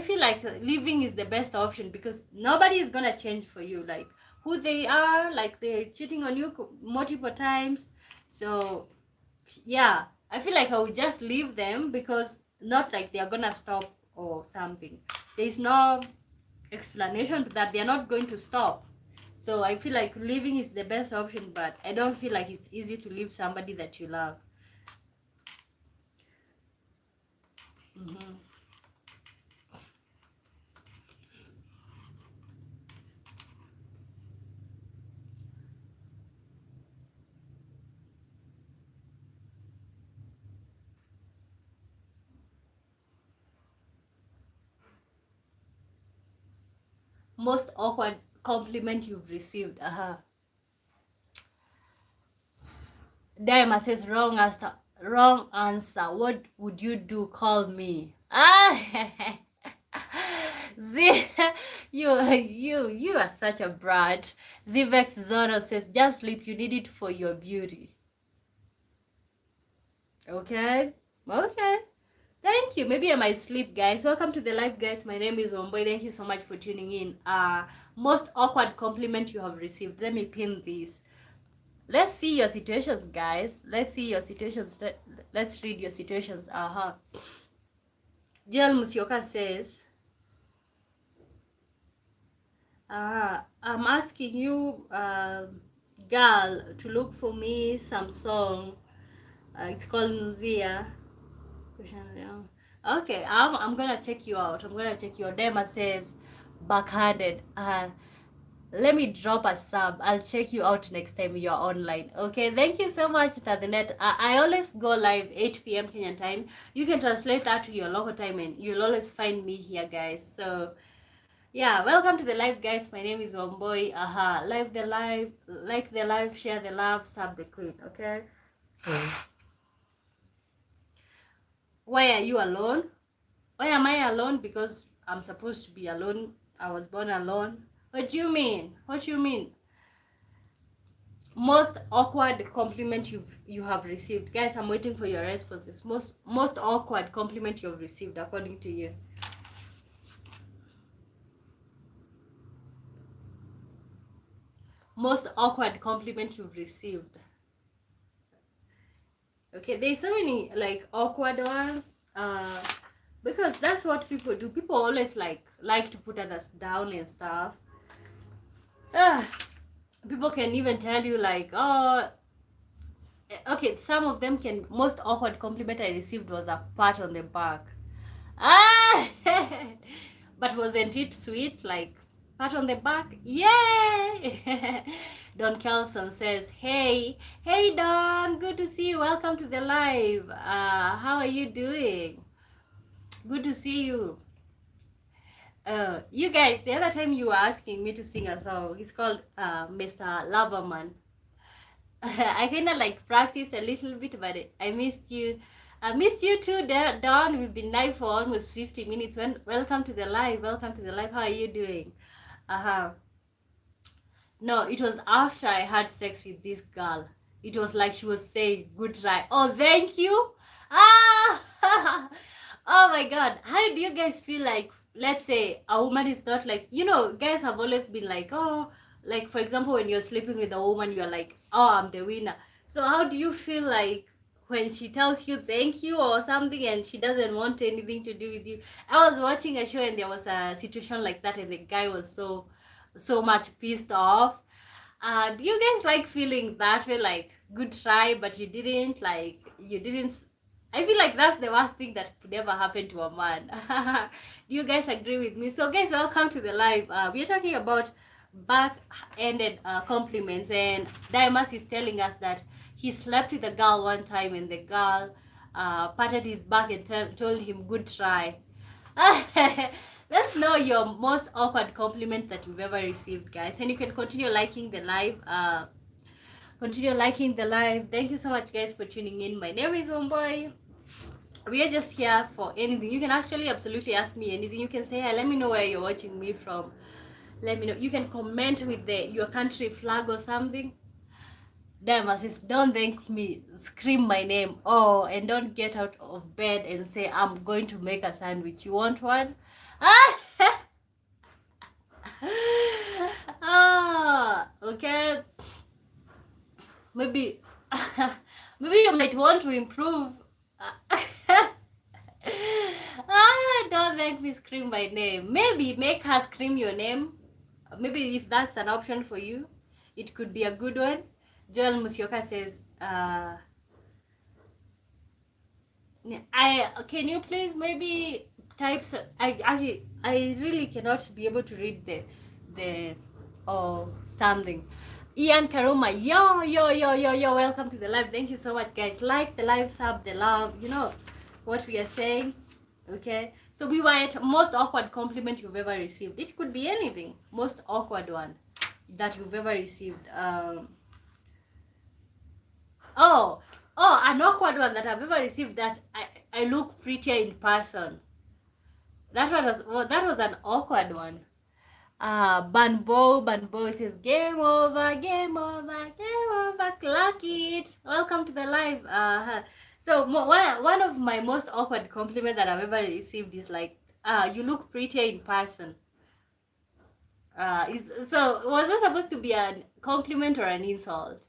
feel like leaving is the best option, because nobody is gonna change for you. Like, who they are, like they're cheating on you multiple times. So yeah, I feel like I would just leave them, because not like they're gonna stop or something. There's no explanation that they're not going to stop. So I feel like leaving is the best option, but I don't feel like it's easy to leave somebody that you love. Most awkward compliment you've received. Daima says, wrong answer. Wrong answer. What would you do? Call me. Z, you are such a brat. Zivex Zono says, just sleep. You need it for your beauty. Okay. Thank you. Maybe I might sleep, guys. Welcome to the live, guys. My name is Omboy. Thank you so much for tuning in. Most awkward compliment you have received. Let me pin this. Let's see your situations, guys. Let's see your situations. Let's read your situations. Jill Musioka says, I'm asking you, girl, to look for me some song. It's called Nuzia. Okay, I'm gonna check you out. Dema says, backhanded. Let me drop a sub. I'll check you out next time you're online. Okay, thank you so much, Tadnet. I always go live 8 p.m. Kenyan time. You can translate that to your local time and you'll always find me here, guys. So yeah, welcome to the live, guys. My name is Wamboy. Like the live, share the love, sub the queen. Okay. Why are you alone? Why am I alone? Because I'm supposed to be alone. I was born alone. What do you mean? Most awkward compliment you have received, guys. I'm waiting for your responses. Most awkward compliment you've received according to you. Most awkward compliment you've received. Okay, there's so many like awkward ones. because that's what people do. People always like to put others down and stuff. Ah, people can even tell you like, oh, okay, some of them can. Most awkward compliment I received was a pat on the back. Ah, but wasn't it sweet? Like, pat on the back? Yay! Don Kelson says, hey Don, good to see you. Welcome to the live. How are you doing? Good to see you. You guys, the other time you were asking me to sing a song. It's called Mr. Loverman. I kind of like practiced a little bit, but I missed you. I missed you too, Dawn. We've been live for almost 50 minutes. Welcome to the live. Welcome to the live. How are you doing? No, it was after I had sex with this girl. It was like she was saying, good try. Oh, thank you. Ah! Oh my God. How do you guys feel like, let's say, a woman is not like, guys have always been like, oh, like, for example, when you're sleeping with a woman, you're like, oh, I'm the winner. So how do you feel like when she tells you thank you or something and she doesn't want anything to do with you? I was watching a show and there was a situation like that and the guy was so much pissed off. Do you guys like feeling that way, like good try but you didn't, I feel like that's the worst thing that could ever happen to a man. Do you guys agree with me? So guys, welcome to the live. We're talking about back-ended compliments, and Dimas is telling us that he slept with a girl one time and the girl patted his back and told him good try. Let's know your most awkward compliment that you've ever received, guys, and you can continue liking the live. Thank you so much, guys, for tuning in. My name is Homeboy. We are just here for anything. You can actually absolutely ask me anything. You can say, hey, let me know where you're watching me from. Let me know. You can comment with your country flag or something. Diamond says, don't thank me, scream my name. Oh, and don't get out of bed and say, I'm going to make a sandwich. You want one? Okay. Maybe you might want to improve. Don't make me scream my name. Maybe make her scream your name. Maybe if that's an option for you, it could be a good one. Joel Musioka says, can you please maybe type? I really cannot be able to read the something. Ian Karuma, yo, welcome to the live. Thank you so much, guys. Like the live, sub the love. You know what we are saying, okay? So we were at most awkward compliment you've ever received. It could be anything. Most awkward one that you've ever received. An awkward one that I've ever received, that I look prettier in person. That was an awkward one. Banbo says, game over, clock it. Welcome to the live. So one of my most awkward compliments that I've ever received is like, you look prettier in person. So was that supposed to be a compliment or an insult?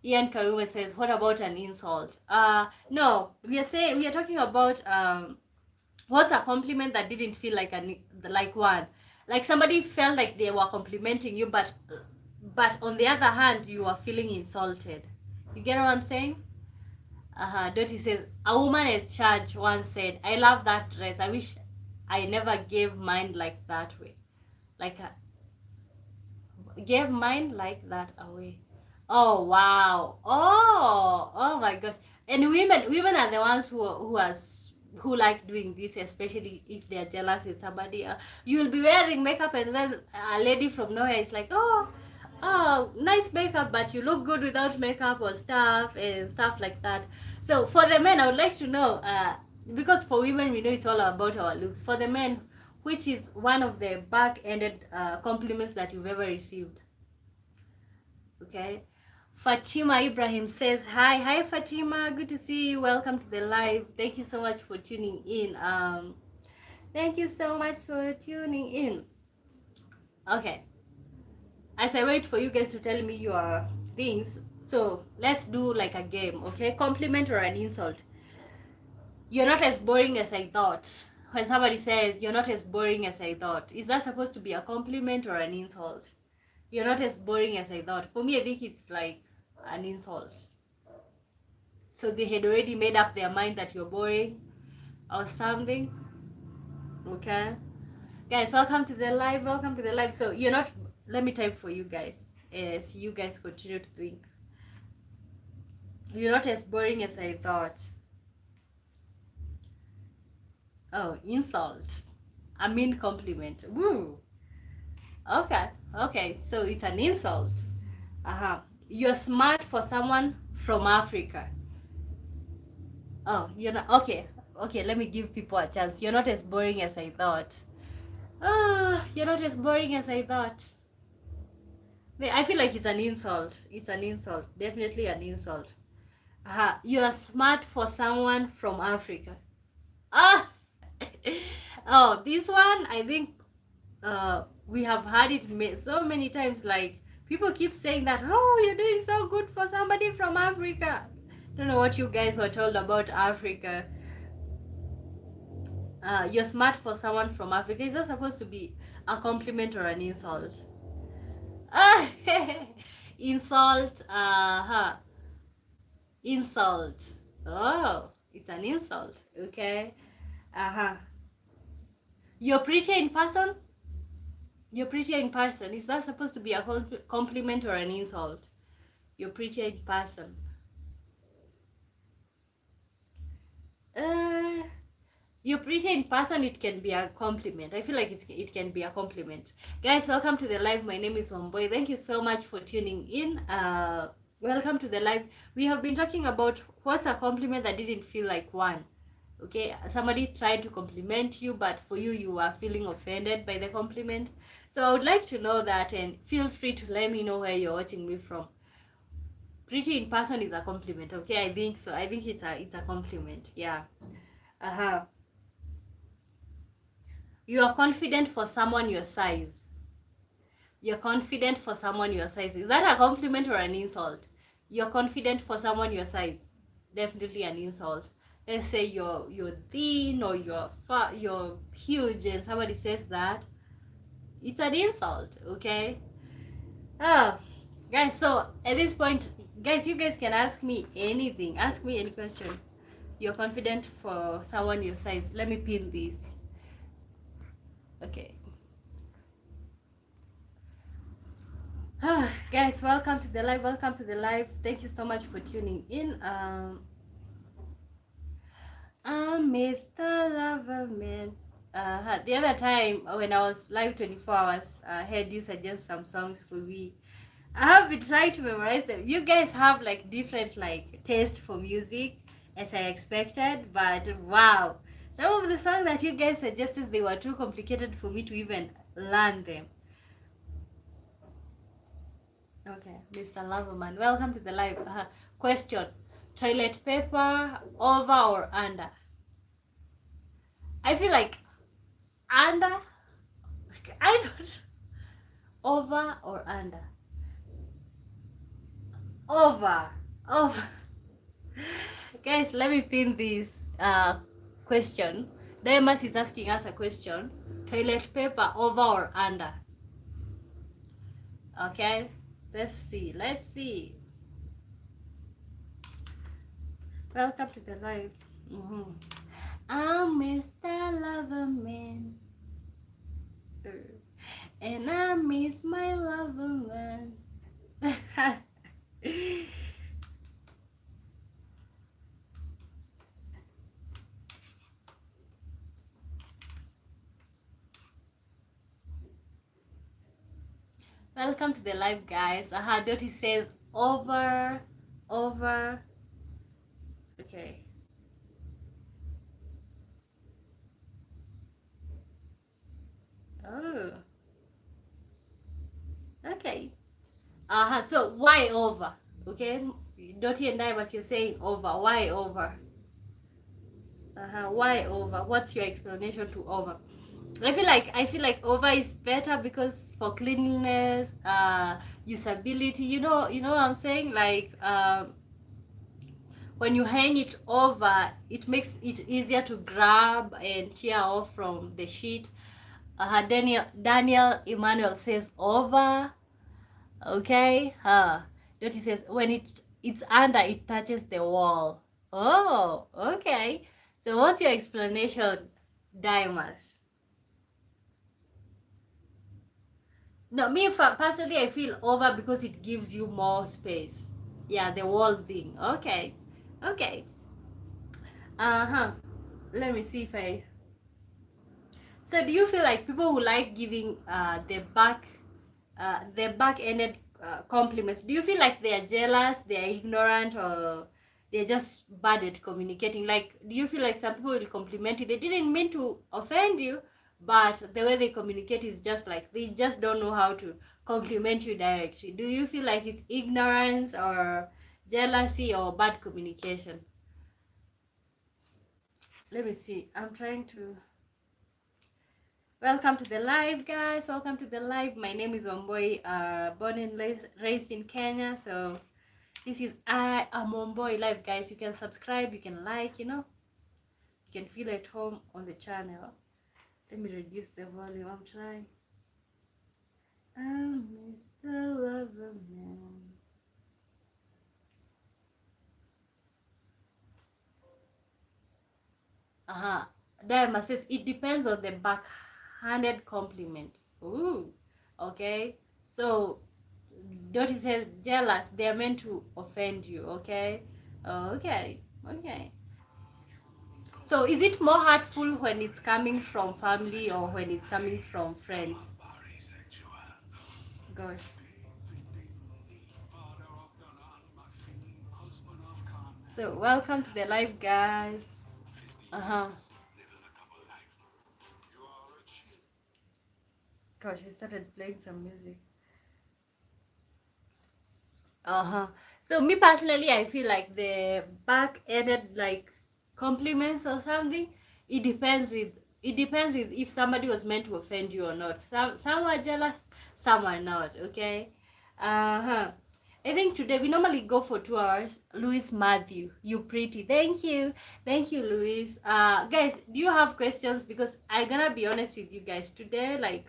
Ian Karuma says, what about an insult? No, we are talking about what's a compliment that didn't feel like one. Like somebody felt like they were complimenting you, but on the other hand, you are feeling insulted. You get what I'm saying? Dottie says, a woman at church once said, I love that dress. I wish I never gave mine like that way. Gave mine like that away. Oh wow. Oh my gosh. And women are the ones who like doing this, especially if they're jealous with somebody. You'll be wearing makeup and then a lady from nowhere is like, oh, nice makeup, but you look good without makeup or stuff like that. So for the men, I would like to know, because for women we know it's all about our looks. For the men, which is one of the back-ended compliments that you've ever received? Okay. Fatima Ibrahim says, hi Fatima, good to see you. Welcome to the live. Thank you so much for tuning in. Thank you so much for tuning in. Okay, as I wait for you guys to tell me your things, so let's do like a game, okay? Compliment or an insult. You're not as boring as I thought. when somebody says you're not as boring as I thought, is that supposed to be a compliment or an insult? You're not as boring as I thought. For me, I think it's like an insult. So they had already made up their mind that you're boring or something. Okay, guys, welcome to the live. Welcome to the live. So you're not. Let me type for you guys as you guys continue to think. You're not as boring as I thought. Oh, insult. I mean compliment. Woo. Okay. So it's an insult. You're smart for someone from Africa. Oh, you're not. Okay. Let me give people a chance. You're not as boring as I thought. Oh, you're not as boring as I thought. I feel like it's an insult. It's an insult. Definitely an insult. You're smart for someone from Africa. Oh, this one, I think we have heard it so many times. Like, people keep saying that, oh, you're doing so good for somebody from Africa. Don't know what you guys were told about Africa. You're smart for someone from Africa. Is that supposed to be a compliment or an insult? Insult. Insult. Oh, it's an insult. Okay. You're pretty in person. You're pretty in person. Is that supposed to be a compliment or an insult? You're pretty in person. You're pretty in person, it can be a compliment. I feel like it can be a compliment. Guys, welcome to the live. My name is Wamboi. Thank you so much for tuning in. Welcome to the live. We have been talking about what's a compliment that didn't feel like one. Okay, somebody tried to compliment you, but for you, you are feeling offended by the compliment. So I would like to know that, and feel free to let me know where you're watching me from. Pretty in person is a compliment. Okay, I think so. I think it's a compliment. Yeah. You are confident for someone your size. You're confident for someone your size. Is that a compliment or an insult? You're confident for someone your size. Definitely an insult. Let's say you're thin or you're fat, you're huge, and somebody says that. It's an insult. Okay. Guys. So at this point, guys, you guys can ask me anything. Ask me any question. You're confident for someone your size. Let me pin this. Okay. Guys, welcome to the live. Welcome to the live. Thank you so much for tuning in. I'm Mr. Loverman. The other time when I was live 24 hours, I had you suggest some songs for me. I have been trying to memorize them. You guys have like different like taste for music as I expected, but wow. Some of the songs that you guys suggested, they were too complicated for me to even learn them. Okay, Mr. Loverman, welcome to the live. Question: toilet paper over or under? I feel like under. I don't. Over or under? Over. Guys, let me pin this question. Demas is asking us a question. Toilet paper over or under? Okay, let's see. Welcome to the live. I'm Mr. Loverman, and I miss my Loverman. Welcome to the live, guys. Dottie says over. Okay. Oh. Okay. So why over? Okay. Dottie and I, but you're saying over. Why over? Why over? What's your explanation to over? I feel like over is better because for cleanliness, usability, you know what I'm saying? Like when you hang it over, it makes it easier to grab and tear off from the sheet. Daniel Emmanuel says over. Okay. Dottie says when it's under, it touches the wall. Oh, okay. So what's your explanation, Diamonds? No, me personally, I feel over because it gives you more space. Yeah, the wall thing. Okay. Okay. Let me see if I... So do you feel like people who like giving the back-ended compliments, do you feel like they are jealous, they are ignorant, or they're just bad at communicating? Like, do you feel like some people will compliment you, they didn't mean to offend you, but the way they communicate is just like they just don't know how to compliment you directly? Do you feel like it's ignorance or jealousy or bad communication? Let me see. I'm trying to... Welcome to the live, guys. Welcome to the live. My name is Wambui, born and raised in Kenya. So this is I am Wambui live, guys. You can subscribe, you can like, you know, you can feel at home on the channel. Let me reduce the volume. I'm trying. I'm Mr. Loverman. Diamond says it depends on the backhanded compliment. Ooh, okay. So Dottie says jealous, they're meant to offend you. Okay. Okay. So is it more hurtful when it's coming from family or when it's coming from friends? Gosh. So welcome to the live, guys. Gosh, I started playing some music. So me personally, I feel like the back-ended like compliments or something, it depends with if somebody was meant to offend you or not. Some are jealous, some are not. Okay. I think today we normally go for 2 hours. Louis Matthew, you pretty. Thank you, Louis. Guys, do you have questions? Because I'm gonna be honest with you guys today. Like,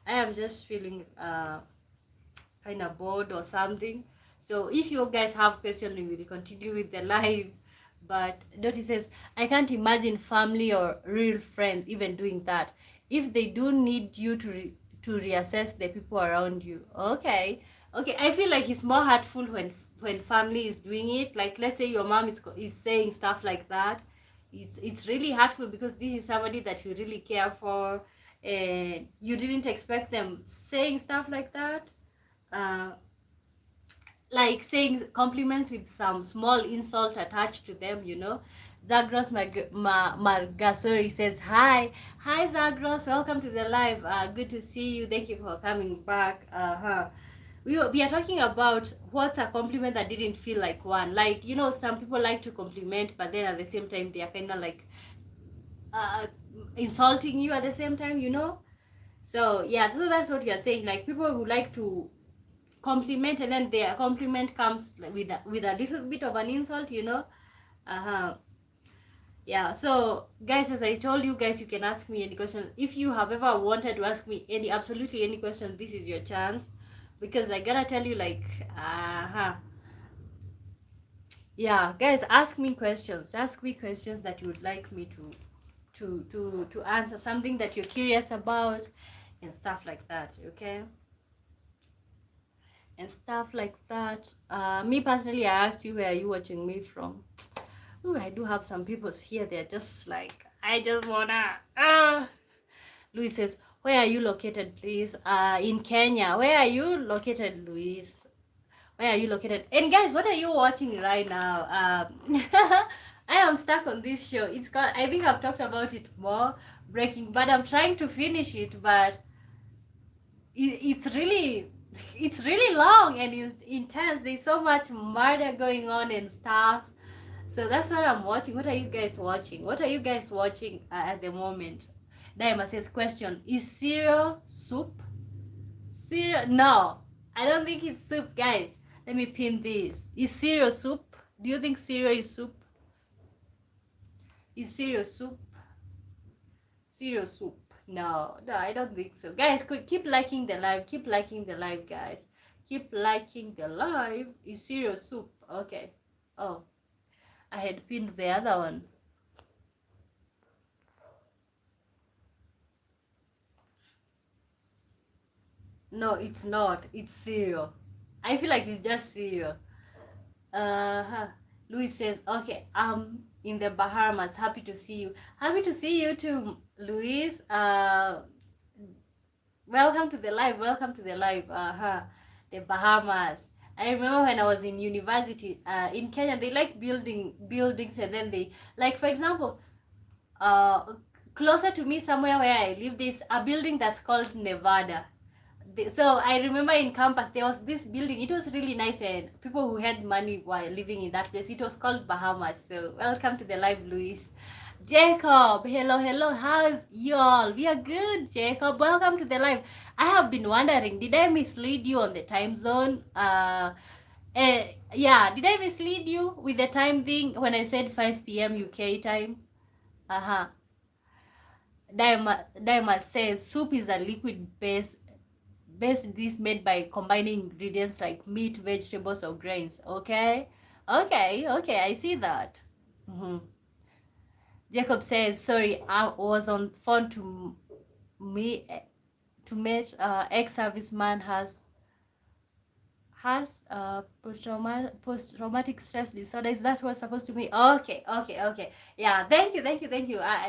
I am just feeling kind of bored or something. So if you guys have questions, we will continue with the live. But Dottie says, I can't imagine family or real friends even doing that. If they do need you to reassess the people around you. Okay. I feel like it's more hurtful when family is doing it. Like, let's say your mom is saying stuff like that. It's really hurtful because this is somebody that you really care for, and you didn't expect them saying stuff like that. Like saying compliments with some small insult attached to them, you know. Zagros Margasori says hi. Zagros, welcome to the live. Good to see you. Thank you for coming back. We are talking about what's a compliment that didn't feel like one. Like, you know, some people like to compliment, but then at the same time they are kind of like insulting you at the same time, you know. So yeah, so that's what we are saying. Like, people who like to compliment and then their compliment comes with a little bit of an insult, you know. Yeah, so guys, as I told you guys, you can ask me any question. If you have ever wanted to ask me absolutely any question, this is your chance, because I gotta tell you, like, yeah, guys, ask me questions that you would like me to answer, something that you're curious about and stuff like that. Okay, and stuff like that. Me personally, I asked you, where are you watching me from? Ooh, I do have some people here, they're just like, I just wanna Louis says, where are you located, please? In Kenya. Where are you located, Louis? Where are you located? And guys, what are you watching right now? I am stuck on this show. It's called, I think I've talked about it more, Breaking Bad. I'm trying to finish it, but it's really long and it's intense. There's so much murder going on and stuff. So that's what I'm watching. What are you guys watching? At the moment? Daima says, question, is cereal soup? Cereal? No, I don't think it's soup, guys. Let me pin this. Is cereal soup? Do you think cereal is soup? Is cereal soup? Cereal soup? No, no, I don't think so. Guys, keep liking the live. Keep liking the live, guys. Keep liking the live. Is cereal soup? Okay. Oh, I had pinned the other one. No, it's not. It's cereal. I feel like it's just cereal. Louis says, okay, I'm in the Bahamas. Happy to see you. Happy to see you too, Louis. Welcome to the live. Welcome to the live. The Bahamas. I remember when I was in university in Kenya, they like building buildings, and then they, like, for example, closer to me, somewhere where I live, there's a building that's called Nevada. So I remember in campus there was this building. It was really nice, and people who had money were living in that place. It was called Bahamas. So welcome to the live, Luis. Jacob, hello, how's y'all? We are good, Jacob. Welcome to the live. I have been wondering, did I mislead you on the time zone? Yeah, did I mislead you with the time thing when I said 5 p.m. UK time? Diamond says soup is a liquid base dish made by combining ingredients like meat, vegetables, or grains. Okay, I see that. Jacob says, sorry, I was on phone to meet ex-serviceman has post-traumatic stress disorder. Is that what's supposed to be? Okay. Yeah, thank you.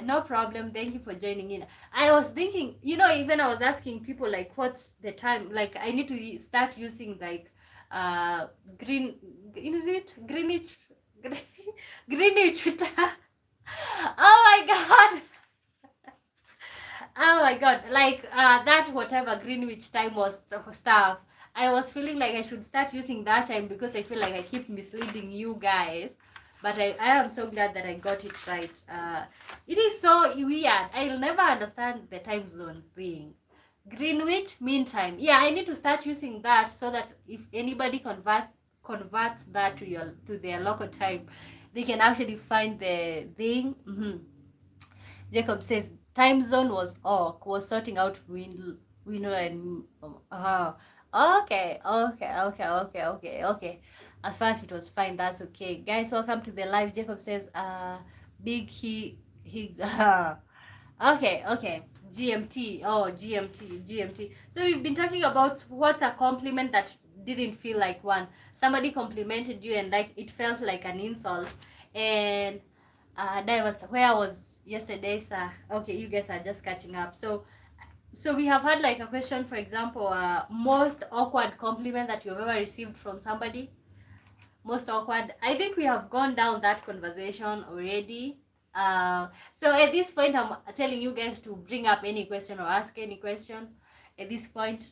No problem. Thank you for joining in. I was thinking, even I was asking people, like, what's the time? Like, I need to start using, like, Greenwich oh my god, like that whatever Greenwich time was stuff. I was feeling like I should start using that time because I feel like I keep misleading you guys. But I am so glad that I got it right. It is so weird. I'll never understand the time zone thing. Greenwich Mean Time. Yeah, I need to start using that so that if anybody converts that to their local time, they can actually find the thing. Jacob says time zone was sorting out window and okay. As far as it was fine, that's okay. Guys, welcome to the live. Jacob says big he's okay. GMT. So we've been talking about what's a compliment that didn't feel like one. Somebody complimented you and like it felt like an insult. And that was where I was yesterday, sir. Okay, you guys are just catching up. So we have had like a question, for example, most awkward compliment that you've ever received from somebody. Most awkward. I think we have gone down that conversation already. So at this point, I'm telling you guys to bring up any question or ask any question. At this point,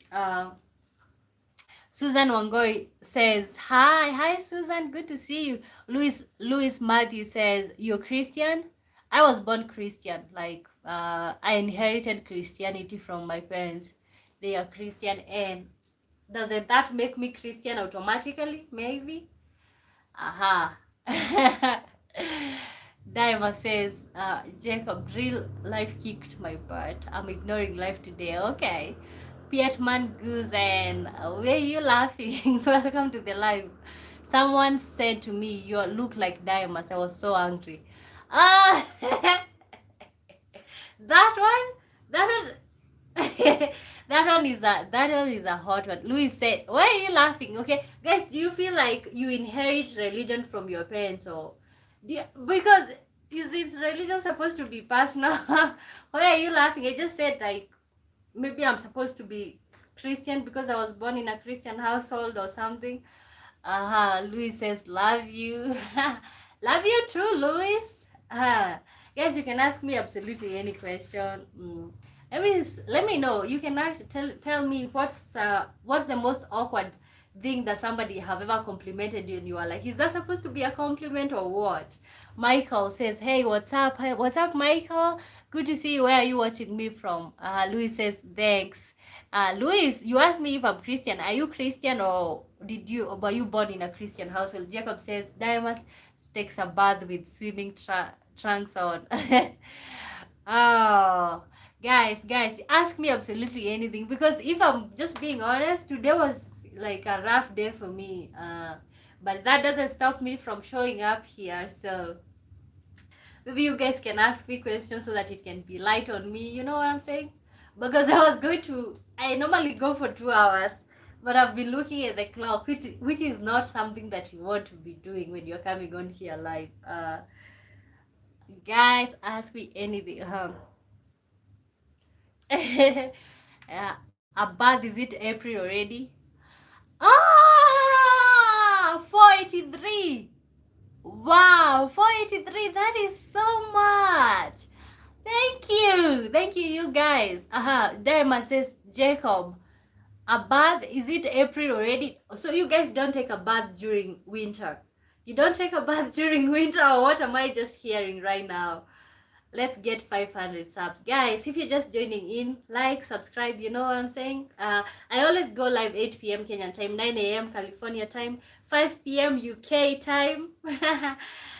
Susan Wangoi says, hi Susan, good to see you. Louis Matthew says, you're Christian? I was born Christian. Like I inherited Christianity from my parents. They are Christian, and doesn't that make me Christian automatically? Maybe. Daima says, Jacob, real life kicked my butt. I'm ignoring life today. Okay. Pietman Goose, and where are you laughing? Welcome to the live. Someone said to me, you look like Diamonds. I was so angry. That one that one is a hot one. Louis said, why are you laughing? Okay, guys, do you feel like you inherit religion from your parents, or because is this religion supposed to be personal? Why are you laughing? I just said like maybe I'm supposed to be Christian because I was born in a Christian household or something. Louis says, love you. Love you too, Louis. Guys, you can ask me absolutely any question. Let me know. You can actually tell me what's the most awkward thing that somebody have ever complimented you and you are like, is that supposed to be a compliment or what? Michael says, hey, what's up? Hey, what's up, Michael? Good to see you. Where are you watching me from? Louis says, thanks. Louis, you asked me if I'm Christian. Are you Christian or were you born in a Christian household? Jacob says, Dimas takes a bath with swimming trunks on. Oh, guys, ask me absolutely anything, because if I'm just being honest, today was like a rough day for me. But that doesn't stop me from showing up here. So maybe you guys can ask me questions so that it can be light on me. You know what I'm saying? Because I normally go for 2 hours, but I've been looking at the clock, which is not something that you want to be doing when you're coming on here live. Guys, ask me anything. A bath, is it April already? 483. Wow, 483. That is so much. Thank you, you guys. Diamond says, Jacob, a bath, is it April already? So you guys don't take a bath during winter? You don't take a bath during winter, or what am I just hearing right now? Let's get 500 subs, guys. If you're just joining in, like, subscribe, you know what I'm saying. I always go live 8 p.m. Kenyan time, 9 a.m. California time, 5 p.m. UK time.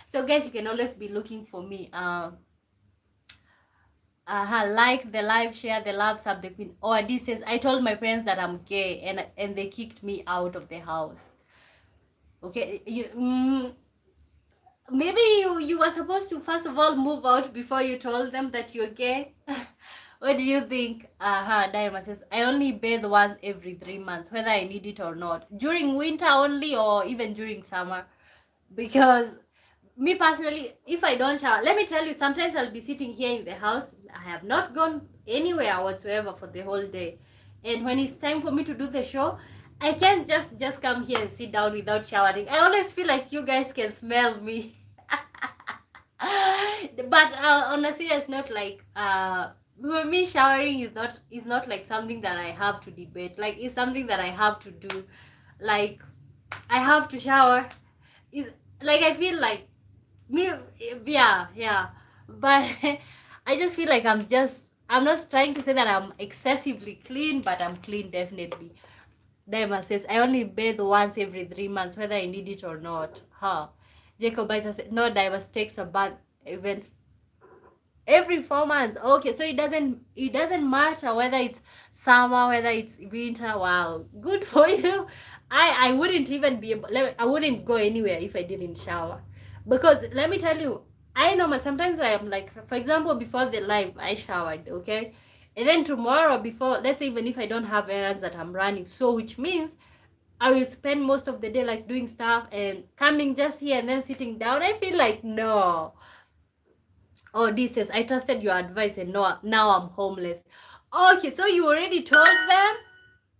So guys, you can always be looking for me. Like the live, share the love, sub the queen. Oh, this says, I told my parents that I'm gay and they kicked me out of the house. Okay, maybe you were supposed to first of all move out before you told them that you're gay. What do you think? Diamond says, I only bathe once every 3 months, whether I need it or not. During winter only, or even during summer. Because me personally, if I don't shower, let me tell you, sometimes I'll be sitting here in the house. I have not gone anywhere whatsoever for the whole day. And when it's time for me to do the show, I can't just come here and sit down without showering. I always feel like you guys can smell me. But on a serious note, like for me, showering is not like something that I have to debate. Like, it's something that I have to do. Like, I have to shower. Is like, I feel like me, yeah. But I just feel like I'm not trying to say that I'm excessively clean, but I'm clean definitely. Diamond says, I only bathe once every 3 months, whether I need it or not. Jacob Isa said, no, Diamond takes a bath even every 4 months. Okay, so it doesn't matter whether it's summer, whether it's winter. Wow, good for you. I wouldn't even be able, I wouldn't go anywhere if I didn't shower. Because let me tell you, I know sometimes I am like, for example, before the live, I showered, okay? And then tomorrow, before, let's say, even if I don't have errands that I'm running, so which means I will spend most of the day like doing stuff and coming just here and then sitting down. I feel like, no. Oh, this says, I trusted your advice and now I'm homeless. Okay, so you already told them?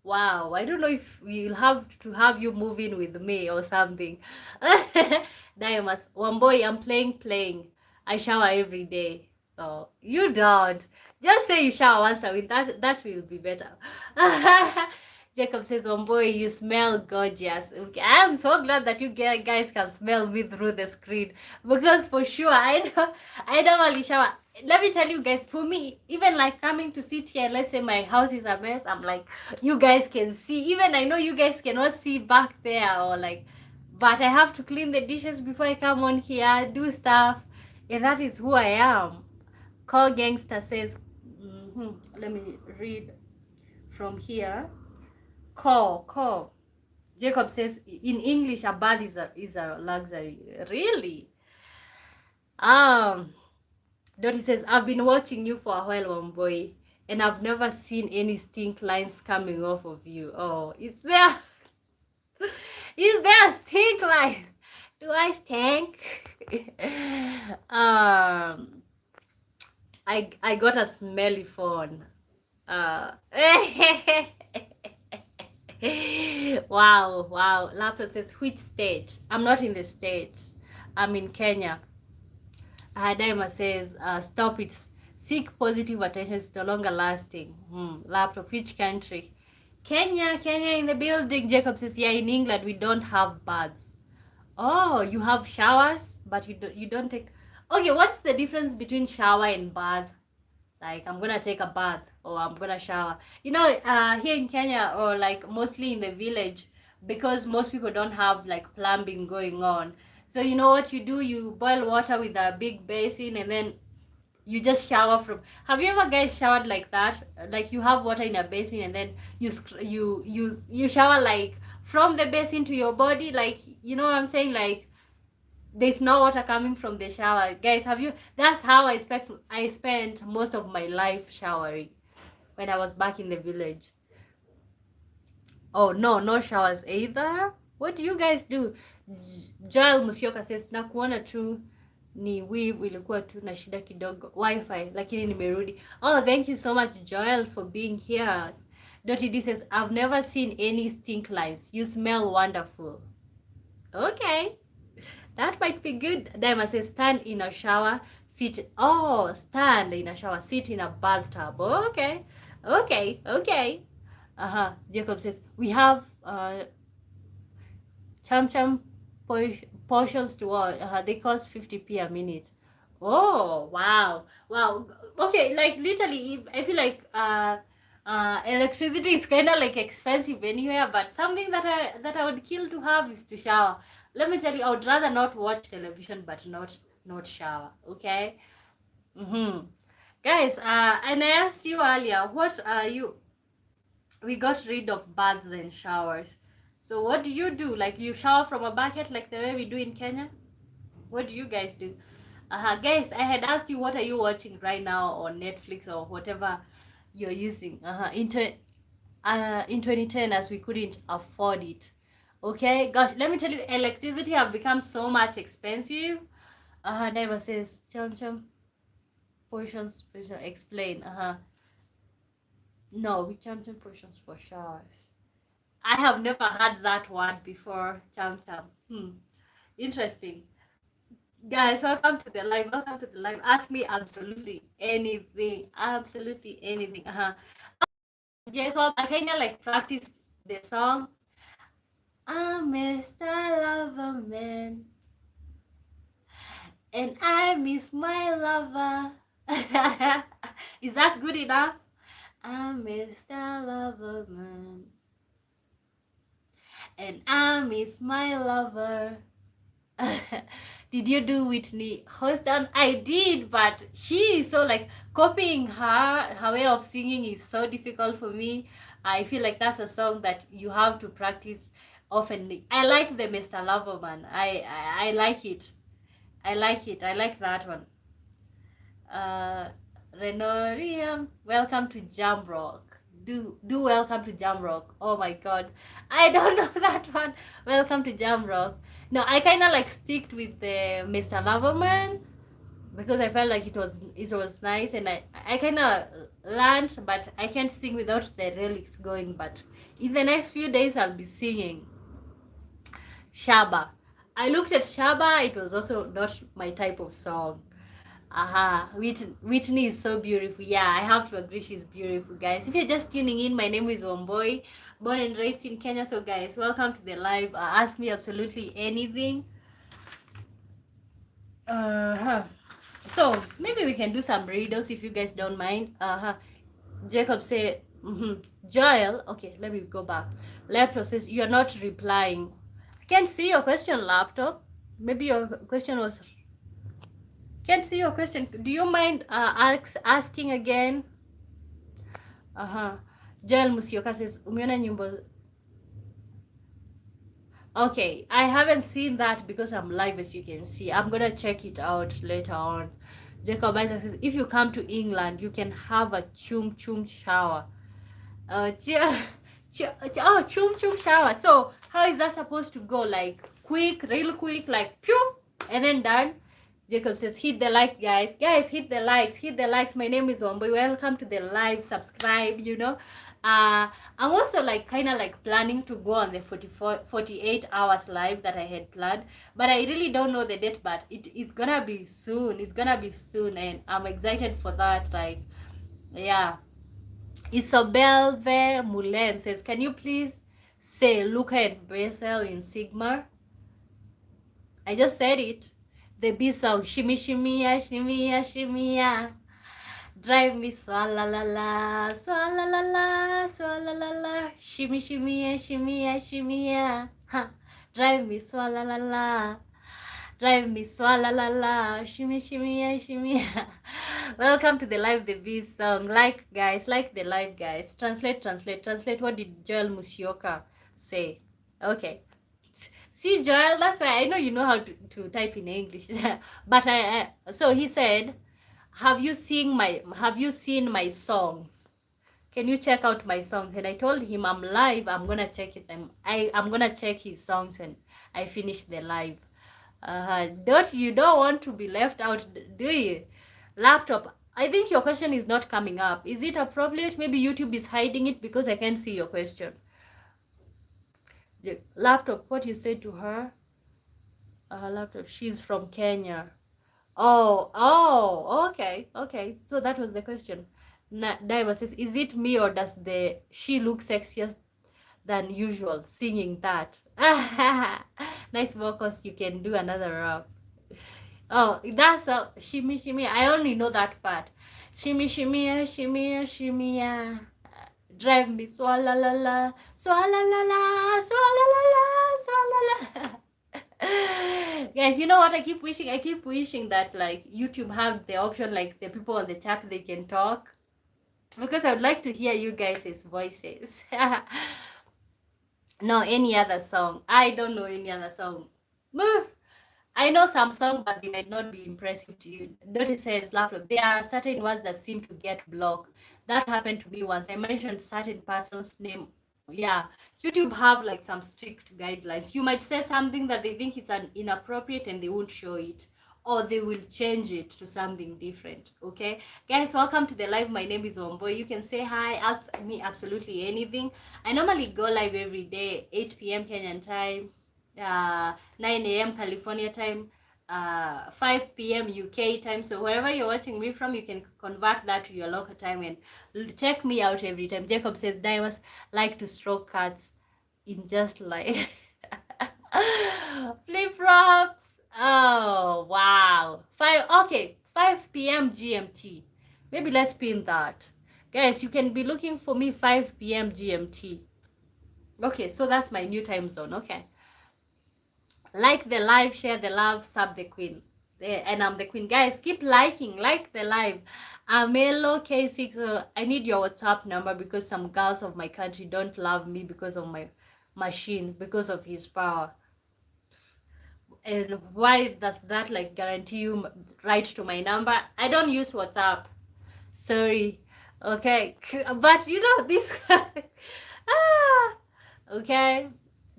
Wow, I don't know if we'll have to have you move in with me or something. Diamas, one boy, I'm playing. I shower every day. Oh, you don't. Just say you shower once a week. That will be better. Jacob says, one boy, you smell gorgeous. Okay, I am so glad that you guys can smell me through the screen, because for sure I normally shower. Let me tell you guys, for me, even like coming to sit here, let's say my house is a mess, I'm like, you guys can see, even I know you guys cannot see back there, or like, but I have to clean the dishes before I come on here, do stuff, and that is who I am. Call Gangster says, let me read from here. Call. Jacob says, in English, a bath is a luxury. Really? Dottie says, I've been watching you for a while, one boy, and I've never seen any stink lines coming off of you. Oh, is there stink lines? Do I stink? I got a smelly phone. Wow. Laptop says, which state? I'm not in the States. I'm in Kenya. Daima says, stop it. Seek positive attention. It's no longer lasting. Laptop, which country? Kenya in the building. Jacob says, yeah, in England we don't have baths. Oh, you have showers, but you don't take. Okay, what's the difference between shower and bath? Like, I'm gonna take a bath or I'm gonna shower. You know, here in Kenya, or like mostly in the village, because most people don't have like plumbing going on. So you know what you do? You boil water with a big basin, and then you just shower from. Have you ever guys showered like that? Like, you have water in a basin, and then you shower like from the basin to your body. Like, you know what I'm saying? Like, there's no water coming from the shower. Guys, have you? That's how I spent most of my life showering when I was back in the village. Oh no, no showers either. What do you guys do? Joel Musioka says nakuona tu ni weave, ilikuwa tu na shida kidogo wifi, lakini nimerudi. Oh, thank you so much Joel for being here. Dottie D says I've never seen any stink lines. You smell wonderful. Okay, that might be good. Daima says stand in a shower, sit. Oh, stand in a shower, sit in a bathtub. Okay, okay. Jacob says we have cham cham portions to all. They cost 50p a minute. Oh wow. Okay, like literally, I feel like electricity is kind of like expensive anywhere, but something that I would kill to have is to shower. Let me tell you, I would rather not watch television but not shower. Okay. Guys, and I asked you earlier, what are you? We got rid of baths and showers. So what do you do? Like, you shower from a bucket like the way we do in Kenya? What do you guys do? Guys, I had asked you what are you watching right now on Netflix or whatever you're using. In 2010, as we couldn't afford it. Okay, gosh, let me tell you, electricity have become so much expensive. Never says chum portions explain. No, we chum portions for showers. I have never heard that word before. Chum. Interesting. Guys, welcome to the live. Ask me absolutely anything. Jacob, I kind of like practice the song. I Mr. Lover Man, and I miss my lover. Is that good enough? I Mr. Lover Man, and I miss my lover. Did you do Whitney Houston? I did, but she is so like copying her way of singing is so difficult for me. I feel like that's a song that you have to practice often. I like the Mr. Loverman. I like it. I like that one. Renorium, welcome to Jamrock. Do welcome to Jamrock. Oh my god, I don't know that one. Welcome to Jamrock. No, I kind of like sticked with the Mr. Loverman because I felt like it was nice, and I kind of learned, but I can't sing without the lyrics going. But in the next few days, I'll be singing Shaba. I looked at Shaba. It was also not my type of song. Whitney is so beautiful. Yeah, I have to agree, she's beautiful, guys. If you're just tuning in, my name is Wamboi, born and raised in Kenya. So guys, welcome to the live. Ask me absolutely anything. So maybe we can do some riddles if you guys don't mind. Jacob said, Joel, okay, let me go back. Laptop says you're not replying. I can't see your question, laptop. Maybe your question was. Can't see your question. Do you mind asking again? Joel Musioka says umeona nyimbo. Okay, I haven't seen that because I'm live, as you can see. I'm gonna check it out later on. Jacob Isaac says if you come to England, you can have a chum shower. Chum shower. So how is that supposed to go? Like quick, real quick, like pew, and then done. Jacob says, hit the like, guys. Guys, hit the likes. My name is Wambui. Welcome to the live. Subscribe, you know. I'm also like kind of like planning to go on the 48 hours live that I had planned. But I really don't know the date, but it's gonna be soon. And I'm excited for that. Like, yeah. Isabel Ver Mulen says, can you please say Luca and Basil in Sigma? I just said it. The B song, shimmy shimmy ya, shimmy ya, shimmy ya. Drive me swalla la la, swalla la la, swalla la la. Shimmy shimmy ya, shimmy ya, shimmy ya. Ha. Drive me swalla la la. Drive me swalla la la. Shimmy shimmy ya, shimmy ya. Welcome to the Live the Beast song. Like guys, like the live guys. Translate, translate, translate. What did Joel Musioka say? Okay. See, Joel, that's why I know you know how to type in English. But so he said, have you seen my songs? Can you check out my songs? And I told him I'm live, I'm gonna check it. I'm gonna check his songs when I finish the live. You don't want to be left out, do you? Laptop, I think your question is not coming up. Is it appropriate? Maybe YouTube is hiding it because I can't see your question. The laptop, what you said to her? Laptop, she's from Kenya. Oh, okay. So that was the question. Diva says, is it me or does she look sexier than usual singing that? Nice vocals. You can do another rap. Oh, that's a shimmy shimmy. I only know that part. Shimmy shimmy shimmy shimmy. Drive me swalla la la, swalla la la, swalla la la, swalla la. Guys, you know what, I keep wishing that like YouTube have the option like the people on the chat, they can talk, because I would like to hear you guys' voices. No, any other song? I don't know any other song. Move. I know some songs, but they might not be impressive to you. Dottie says, laptop, there are certain words that seem to get blocked. That happened to me once. I mentioned certain person's name. Yeah, YouTube have like some strict guidelines. You might say something that they think is inappropriate and they won't show it, or they will change it to something different. Okay, guys, welcome to the live. My name is Womboy. You can say hi, ask me absolutely anything. I normally go live every day, 8 p.m. Kenyan time, 9 a.m. California time, 5 p.m. UK time. So wherever you're watching me from, you can convert that to your local time and check me out every time. Jacob says, Dimas like to stroke cats in just like flip flops. Oh wow. 5 p.m. GMT. Maybe let's pin that. Guys, you can be looking for me 5 p.m. GMT. Okay, so that's my new time zone. Okay. Like the live, share the love, sub the queen. And I'm the queen. Guys, keep liking, like the live. Amelo K6, I need your WhatsApp number because some girls of my country don't love me because of my machine, because of his power. And why does that like guarantee you right to my number? I don't use WhatsApp. Sorry. Okay. But you know this. Okay.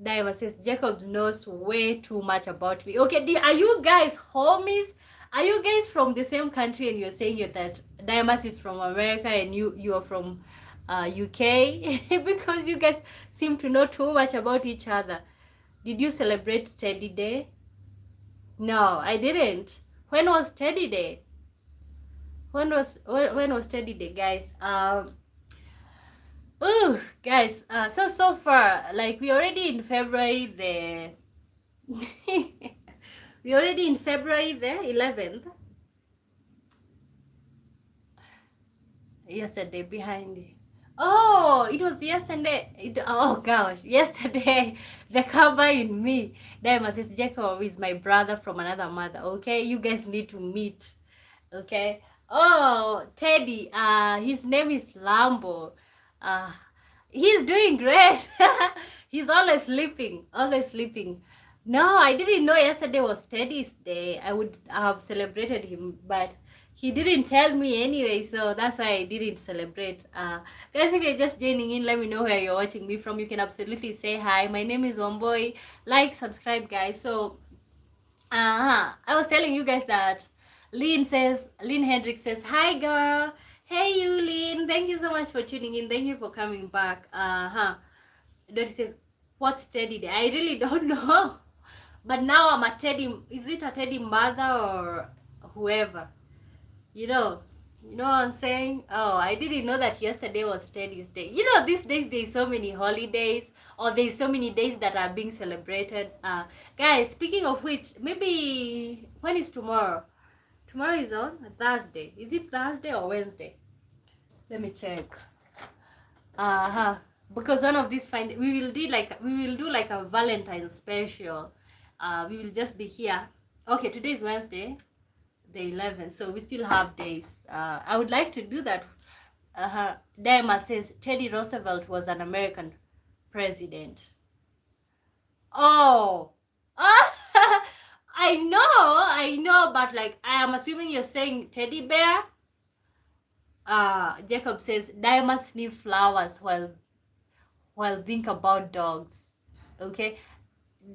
Diva says, Jacob knows way too much about me. Okay, are you guys homies? Are you guys from the same country and you're saying that Dimas is from America and you are from UK? Because you guys seem to know too much about each other. Did you celebrate Teddy Day? No, I didn't. When was Teddy Day? When was Teddy Day, guys? Oh, guys, so far, like we already in February we already in February the 11th. Yesterday behind. Oh, it was yesterday. Oh gosh, yesterday the cover in me. Diamond says Jacob is my brother from another mother. Okay, you guys need to meet. Okay. Oh, Teddy. His name is Lambo. He's doing great. He's always sleeping. No, I didn't know yesterday was Teddy's day. I would have celebrated him, but he didn't tell me anyway, so that's why I didn't celebrate. Guys, if you're just joining in, let me know where you're watching me from. You can absolutely say hi. My name is Womboy. Like, subscribe, guys. So I was telling you guys that Lynn Hendricks says, hi girl. Hey you, Lynn. Thank you so much for tuning in. Thank you for coming back. Dottie says, what's Teddy Day? I really don't know. But now I'm a Teddy. Is it a Teddy mother or whoever? You know, You know what I'm saying? Oh, I didn't know that yesterday was Teddy's day. You know, these days there's so many holidays, or there's so many days that are being celebrated. Guys, speaking of which, maybe when is tomorrow? Tomorrow is on Thursday. Is it Thursday or Wednesday? Let me check. Uh-huh. Because one of these we will do like a Valentine's special. We will just be here. Okay, today is Wednesday, the 11th, so we still have days. I would like to do that. Diana says Teddy Roosevelt was an American president. Oh, I know, but like I am assuming you're saying teddy bear. Jacob says Diana sniff flowers while think about dogs. Okay,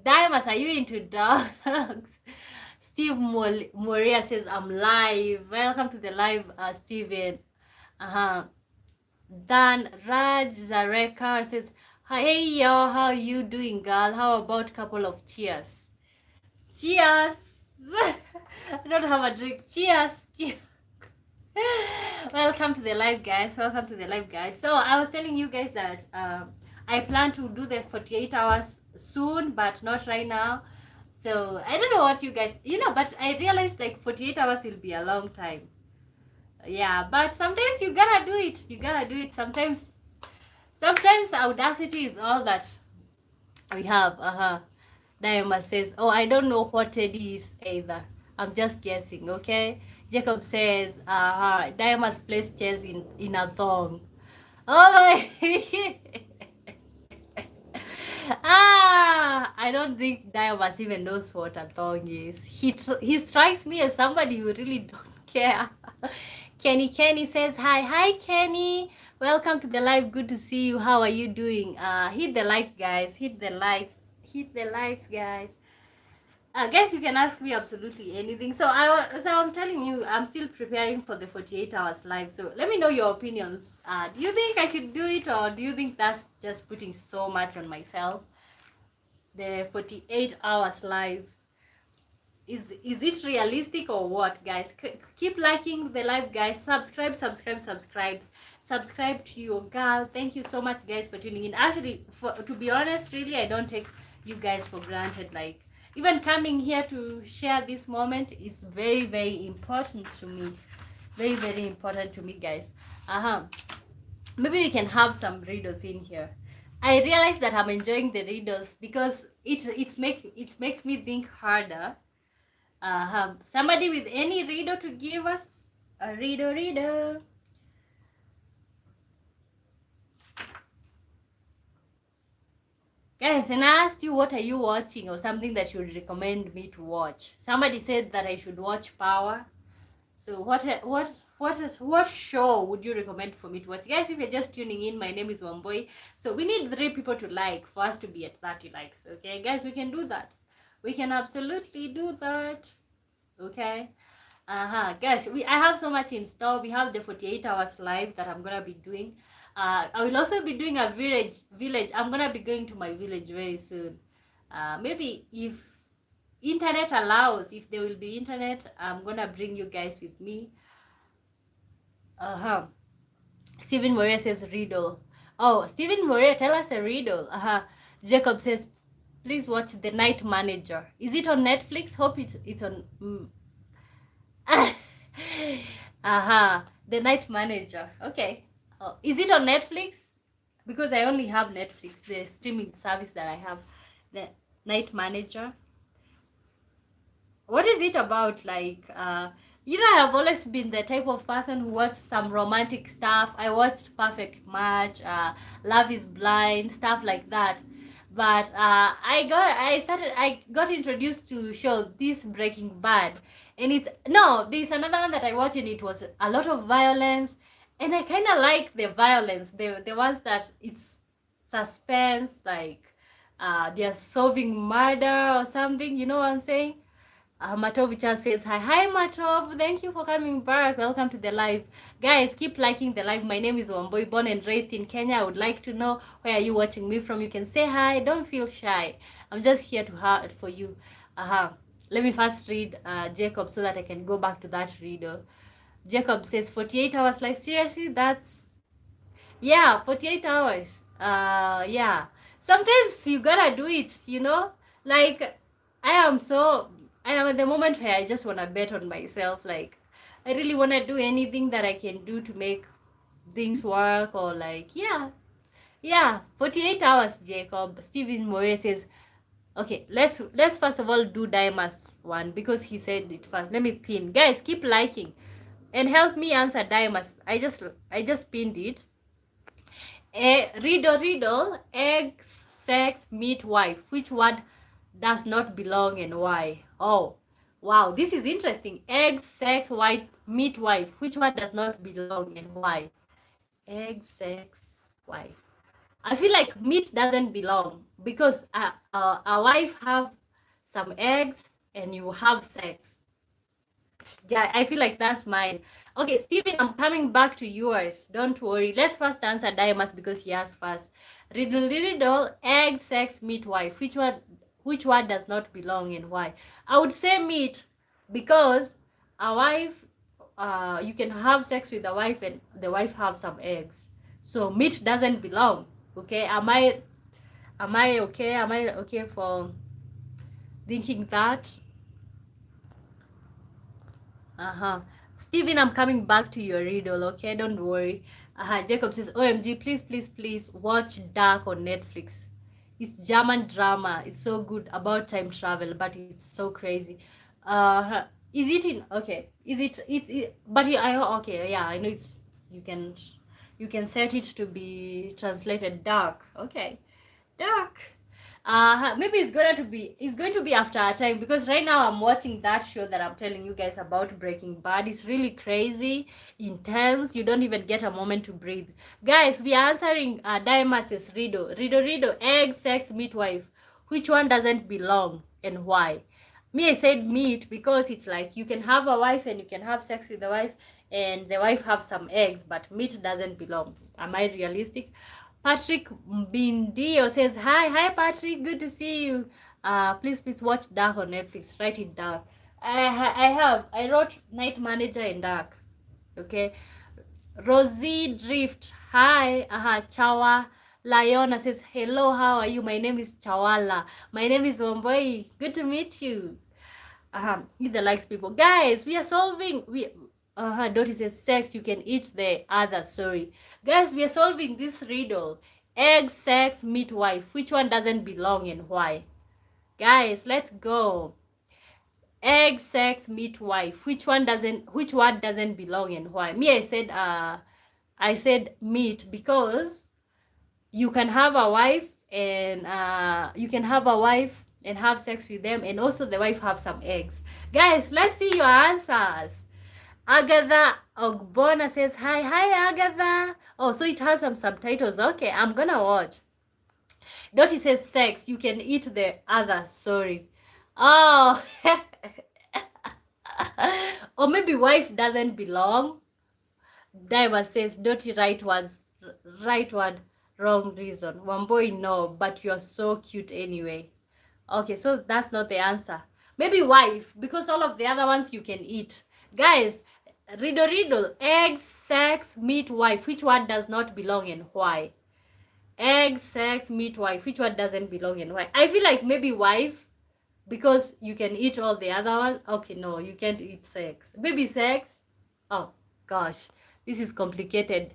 Diamas, are you into dogs? Steve Moria says I'm live. Welcome to the live, Steven. Dan Raj Zareka says, hey y'all, how you doing, girl? How about couple of cheers? Cheers. I don't have a drink. Cheers. Welcome to the live, guys. Welcome to the live, guys. So I was telling you guys that I plan to do the 48 hours soon, but not right now. So I don't know what you guys, but I realized like 48 hours will be a long time. Yeah, but sometimes you gotta do it. Sometimes audacity is all that we have. Diana says, oh, I don't know what Teddy is either. I'm just guessing, okay? Jacob says, Diana's plays chairs in a thong. Oh my I don't think Diana even knows what a thong is. He strikes me as somebody who really don't care. Kenny says, hi Kenny, welcome to the live, good to see you. How are you doing? Hit the like, guys. Hit the likes, guys. Guys, you can ask me absolutely anything. So I'm telling you, I'm still preparing for the 48 hours live. So let me know your opinions. Do you think I should do it, or do you think that's just putting so much on myself? The 48 hours live. Is it realistic or what, guys? Keep liking the live, guys. Subscribe to your girl. Thank you so much, guys, for tuning in. Actually, to be honest, really, I don't take you guys for granted. Like, even coming here to share this moment is very, very important to me. Very, very important to me, guys. Maybe we can have some readers in here. I realize that I'm enjoying the readers because it makes me think harder. Somebody with any reader to give us a reader. Guys, and I asked you, what are you watching, or something that you would recommend me to watch? Somebody said that I should watch Power. So what show would you recommend for me to watch? Guys, if you're just tuning in, my name is Wambui. So we need 3 people to like for us to be at 30 likes. Okay, guys, we can do that. We can absolutely do that. Okay. Guys, I have so much in store. We have the 48 hours live that I'm gonna be doing. I will also be doing a village. I'm gonna be going to my village very soon. Maybe if internet allows, if there will be internet, I'm gonna bring you guys with me. Stephen Moria says riddle. Oh, Stephen Moria, tell us a riddle. Jacob says, please watch The Night Manager. Is it on Netflix? Hope it's on. The Night Manager. Okay. Oh, is it on Netflix? Because I only have Netflix, the streaming service that I have. The Night Manager. What is it about? Like, I have always been the type of person who watches some romantic stuff. I watched Perfect Match, Love is Blind, stuff like that. But I got introduced to show this Breaking Bad, and there's another one that I watched, and it was a lot of violence, and I kind of like the violence, the ones that it's suspense, like they're solving murder or something. You know what I'm saying? Matovicha says hi Matov, thank you for coming back. Welcome to the live, guys. Keep liking the live. My name is Wambui, born and raised in Kenya. I would like to know, where are you watching me from? You can say hi, don't feel shy. I'm just here to heart for you. Let me first read Jacob so that I can go back to that reader. Jacob says 48 hours live. Seriously, that's, yeah, 48 hours. Yeah. Sometimes you gotta do it, you know? Like, I am at the moment where I just wanna bet on myself. Like, I really wanna do anything that I can do to make things work, or like, yeah. Yeah, 48 hours, Jacob. Stephen Moray says, okay, let's first of all do Dimas one because he said it first. Let me pin. Guys, keep liking and help me answer Dimas. I just pinned it. Riddle, egg, sex, meat, wife. Which word does not belong and why? Oh, wow, this is interesting. Egg, sex, white, meat, wife. Which one does not belong and why? Egg, sex, wife. I feel like meat doesn't belong because a wife have some eggs and you have sex. Yeah, I feel like that's mine. Okay, Steven, I'm coming back to yours. Don't worry. Let's first answer Dimas because he asked first. Riddle, egg, sex, meat, wife. Which one does not belong and why? I would say meat because a wife, you can have sex with a wife and the wife have some eggs. So meat doesn't belong. Okay, am I okay? Am I okay for thinking that? Steven, I'm coming back to your riddle, okay? Don't worry. Jacob says, OMG, please watch Dark on Netflix. It's German drama. It's so good about time travel, but it's so crazy. Is it in, okay? Is it but okay, yeah, I know it's, you can set it to be translated dark. Okay. Dark. Maybe it's going to be after a time because right now I'm watching that show that I'm telling you guys about, Breaking Bad. It's really crazy, intense. You don't even get a moment to breathe. Guys, we are answering Dimas's riddle, egg, sex, meat, wife. Which one doesn't belong and why? Me, I said meat because it's like you can have a wife and you can have sex with the wife and the wife have some eggs, but meat doesn't belong. Am I realistic? Patrick Bindio says, hi Patrick, good to see you. Please watch Dark on Netflix. Write it down. I wrote Night Manager in Dark. Okay. Rosie Drift, hi. Chawa Liona says, hello, how are you? My name is Chawala. My name is Wamboi. Good to meet you. Hit the likes, people. Guys, we are solving. Dottie says sex, you can eat the other. Sorry. Guys, we are solving this riddle. Egg, sex, meat, wife. Which one doesn't belong and why? Guys, let's go. Egg, sex, meat, wife. Which one doesn't belong and why? Me, I said meat because you can have a wife and have sex with them, and also the wife have some eggs. Guys, let's see your answers. Agatha Ogbona says, hi Agatha. Oh, so it has some subtitles. Okay, I'm gonna watch. Dottie says sex, you can eat the other. Sorry. Oh. Or maybe wife doesn't belong. Diva says, Dottie, right word, wrong reason. Wamboi, no, but you're so cute anyway. Okay, so that's not the answer. Maybe wife, because all of the other ones you can eat. Guys, riddle, eggs, sex, meat, wife. Which one does not belong and why? Egg, sex, meat, wife. Which one doesn't belong and why? I feel like maybe wife, because you can eat all the other one. Okay, no, you can't eat sex. Maybe sex. Oh gosh, this is complicated.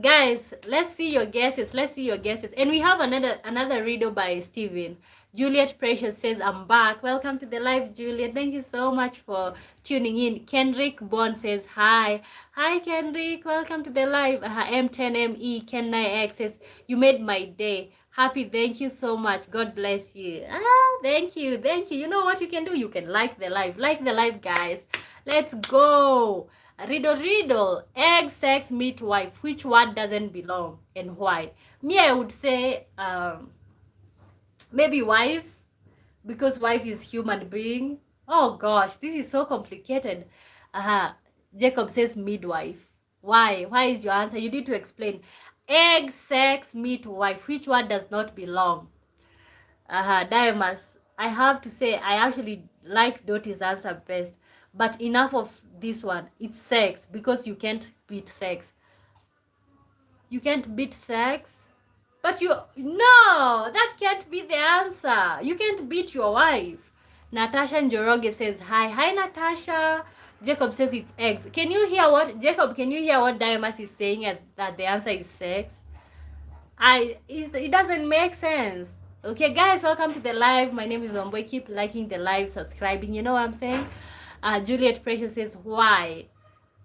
Guys, let's see your guesses. And we have another riddle by Steven. Juliet Precious says, I'm back. Welcome to the live, Juliet. Thank you so much for tuning in. Kendrick Bond says, hi Kendrick, welcome to the live. M10ME Ken9X says, you made my day. Happy, thank you so much. God bless you. Thank you. You know what you can do? You can like the live, guys. Let's go. Riddle, egg, sex, meat, wife. Which one doesn't belong and why? Me, I would say maybe wife, because wife is human being. Oh gosh, this is so complicated. Jacob says midwife. Why is your answer? You need to explain. Egg, sex, meat, wife. Which one does not belong? Diamas, I have to say I actually like Dottie's answer best, but enough of this one. It's sex, because you can't beat sex. You can't beat sex. But no, that can't be the answer. You can't beat your wife. Natasha Njoroge says hi. Hi, Natasha. Jacob says it's eggs. Can you hear what, Jacob, can you hear what Diamas is saying, that the answer is sex? It doesn't make sense. Okay, guys, welcome to the live. My name is Wambui. Keep liking the live, subscribing. You know what I'm saying? Juliet Precious says why.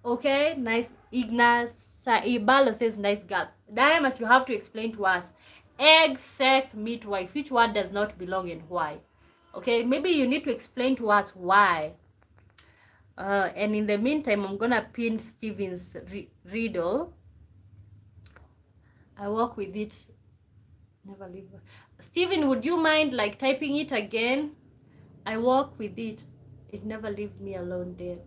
Okay, nice. Ignas Ibalo says nice girl. Diamas, you have to explain to us. Egg, sex, meat, wife. Which one does not belong and why? Okay, maybe you need to explain to us why. And in the meantime, I'm gonna pin Steven's riddle. I work with it. Never leave. Steven, would you mind like typing it again? I work with it. It never leave me alone there.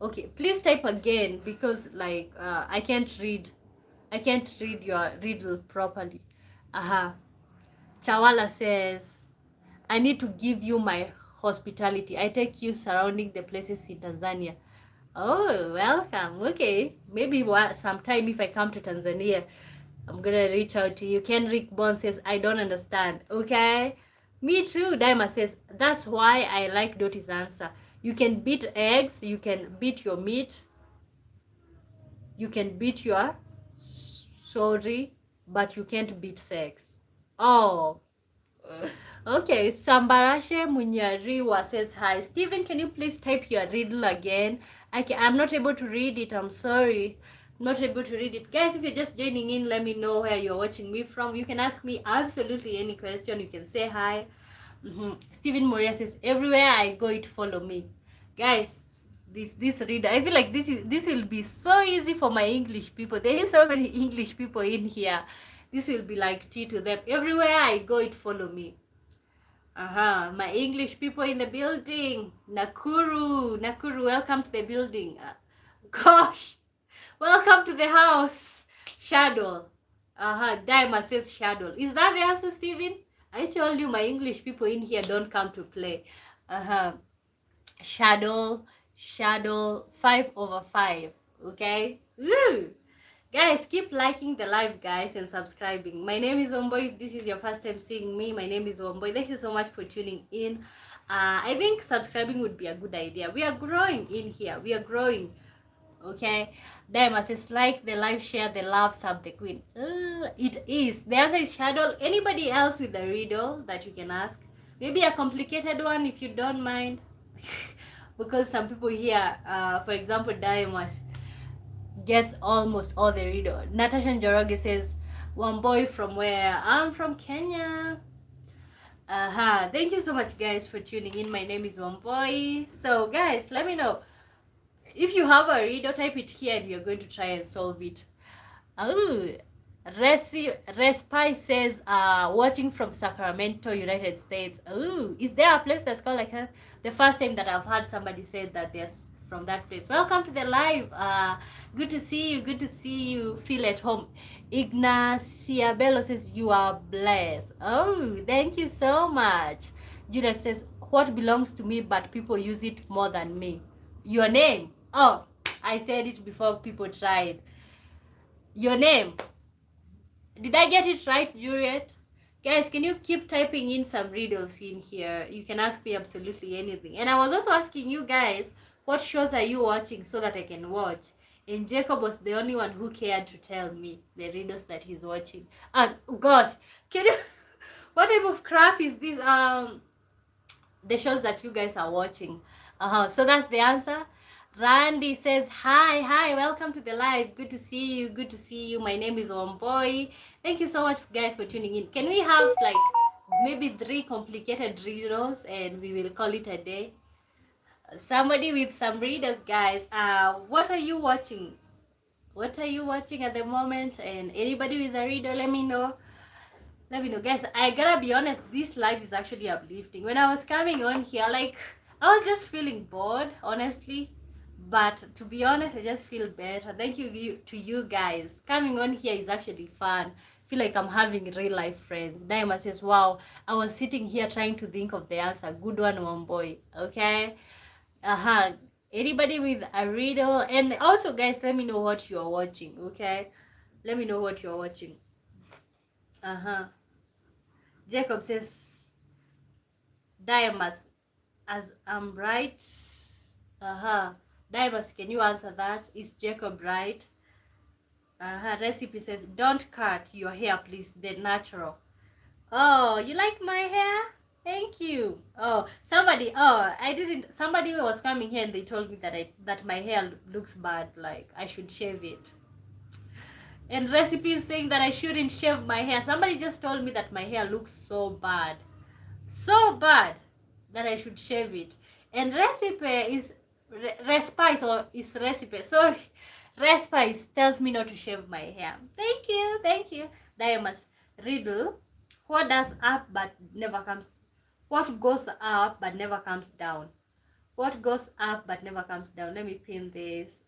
Okay, please type again, because like I can't read your riddle properly. Chawala says, I need to give you my hospitality. I take you surrounding the places in Tanzania. Oh, welcome. Okay, maybe sometime if I come to Tanzania, I'm gonna reach out to you. Kenrick Bond says, I don't understand. Okay, me too. Daima says, that's why I like Doti's answer. You can beat eggs, you can beat your meat, you can beat your sorry, but you can't beat sex. Oh, okay. Sambarashe Munyariwa says hi. Steven, can you please type your riddle again? I'm not able to read it. I'm sorry. I'm not able to read it. Guys, if you're just joining in, let me know where you're watching me from. You can ask me absolutely any question. You can say hi. Steven Moria says, everywhere I go, it follow me. Guys, this reader, I feel like this will be so easy for my English people. There is so many English people in here. This will be like tea to them. Everywhere I go, it follow me. My English people in the building. Nakuru, welcome to the building. Gosh, welcome to the house. Shadow. Daima says shadow. Is that the answer, Steven? I told you my English people in here don't come to play. Shadow, 5/5. Okay. Woo! Guys, keep liking the live, guys, and subscribing. My name is Wambui. If this is your first time seeing me, my name is Wambui. Thank you so much for tuning in. I think subscribing would be a good idea. We are growing in here. We are growing. Okay. Diamond says, like the live, share the love, sub the queen. It is. The answer is Shadow. Anybody else with a riddle that you can ask? Maybe a complicated one if you don't mind. Because some people here, for example, Diamond gets almost all the riddle. Natasha Njoroge says, Wambui from where? I'm from Kenya. Thank you so much, guys, for tuning in. My name is Wambui. So, guys, let me know. If you have a riddle, type it here and we are going to try and solve it. Respi says, watching from Sacramento, United States. Is there a place that's called like that? The first time that I've heard somebody say that they're from that place. Welcome to the live. Good to see you. Good to see you. Feel at home. Ignacia Bello says, you are blessed. Oh, thank you so much. Juliet says, what belongs to me, but people use it more than me? Your name. Oh, I said it before people tried. Your name. Did I get it right, Juliet? Guys, can you keep typing in some riddles in here? You can ask me absolutely anything. And I was also asking you guys, what shows are you watching so that I can watch? And Jacob was the only one who cared to tell me the riddles that he's watching. And gosh, can you... what type of crap is this? The shows that you guys are watching. So that's the answer. Randy says, hi, welcome to the live. Good to see you. My name is Wambui. Thank you so much, guys, for tuning in. Can we have like maybe 3 complicated riddles and we will call it a day? Somebody with some riddles, guys. What are you watching? What are you watching at the moment? And anybody with a riddle, let me know. Let me know, guys. I gotta be honest, this live is actually uplifting. When I was coming on here, like, I was just feeling bored, honestly. But to be honest, I just feel better. Thank you to you guys. Coming on here is actually fun. I feel like I'm having real life friends. Diamond says, wow, I was sitting here trying to think of the answer. Good one, Wambui. Okay. Anybody with a riddle? And also, guys, let me know what you're watching, okay? Let me know what you're watching. Jacob says, Diamas, as I'm right. Diamas, can you answer that? Is Jacob right? Recipe says, don't cut your hair, please. They're natural. Oh, you like my hair? Thank you. Oh, somebody. Oh, I didn't. Somebody was coming here and they told me that my hair looks bad. Like I should shave it. And Recipe is saying that I shouldn't shave my hair. Somebody just told me that my hair looks so bad that I should shave it. And Recipe is Respice or is Recipe. Sorry, Respice tells me not to shave my hair. Thank you. Diamonds riddle. What does up but never comes? What goes up but never comes down? What goes up but never comes down? Let me pin this.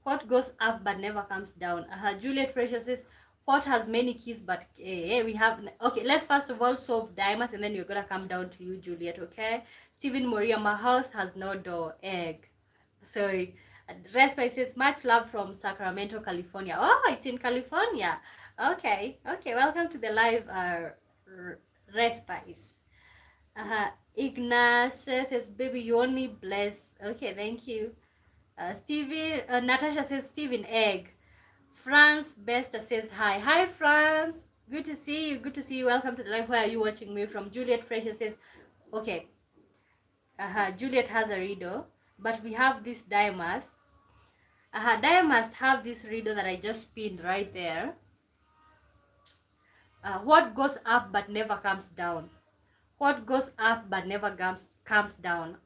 What goes up but never comes down? Juliet Precious says, what has many keys but we have. Okay, let's first of all solve Diamonds and then we're gonna come down to you, Juliet. Okay. Stephen Moria, my house has no door. Egg. Sorry. Respite says, much love from Sacramento, California. Oh, it's in California. Okay. Welcome to the live Respite. Ignace says, baby, you only bless. Okay, thank you. Stevie, Natasha says, Steven Egg. France Besta says, hi France, good to see you, welcome to the live. Where are you watching me from? Juliet Precious says, okay, Juliet has a riddle, but we have this Diamas. Diamas have this riddle that I just pinned right there. What goes up but never comes down? What goes up but never comes down?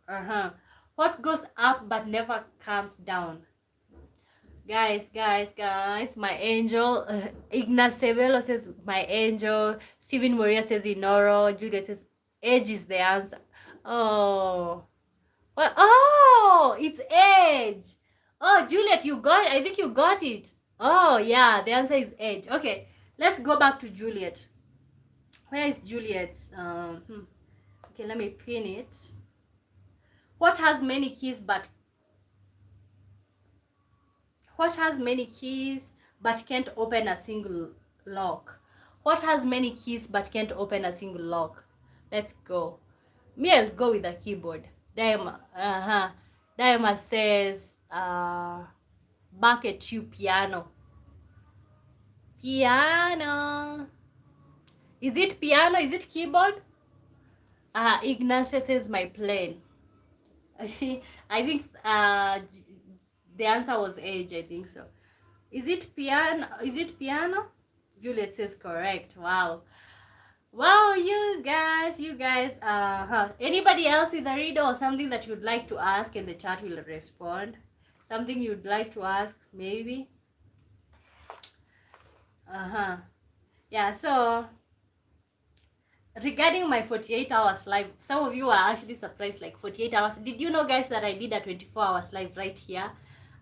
What goes up but never comes down? Guys, my angel. Ignace Sebelo says, my angel. Steven Moria says, Inoro. Juliet says, Edge is the answer. Oh. Well, oh, it's Edge. Oh, Juliet, you got it. I think you got it. Oh, yeah, the answer is Edge. Okay, let's go back to Juliet. Where is Juliet? Okay, let me pin it. What has many keys but can't open a single lock? What has many keys but can't open a single lock? Let's go. Me, I'll go with a keyboard. Diama says, back at you, piano. Piano. Is it piano? Is it keyboard? Ignacio says, my plane. I think the answer was age, I think so. Is it piano? Juliet says correct. Wow, you guys. Anybody else with a riddle or something that you'd like to ask, and the chat will respond? Something you'd like to ask, maybe? Yeah, so regarding my 48 hours live, some of you are actually surprised, like 48 hours. Did you know, guys, that I did a 24 hours live right here?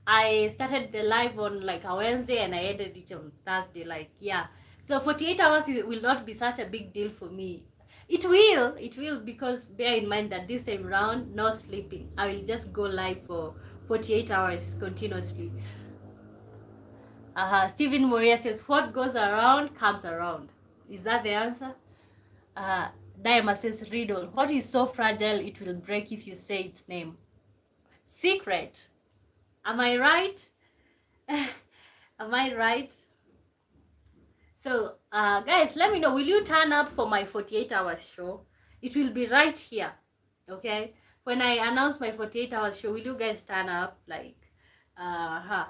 I started the live on like a Wednesday and I ended it on Thursday. Like, yeah. So 48 hours will not be such a big deal for me. It will, because bear in mind that this time around, no sleeping. I will just go live for 48 hours continuously. Stephen Moria says, what goes around comes around. Is that the answer? Diama says, riddle. What is so fragile it will break if you say its name? Secret. Am I right? Am I right? So, guys, let me know. Will you turn up for my 48 hours show? It will be right here. Okay? When I announce my 48 hours show, will you guys turn up? Like,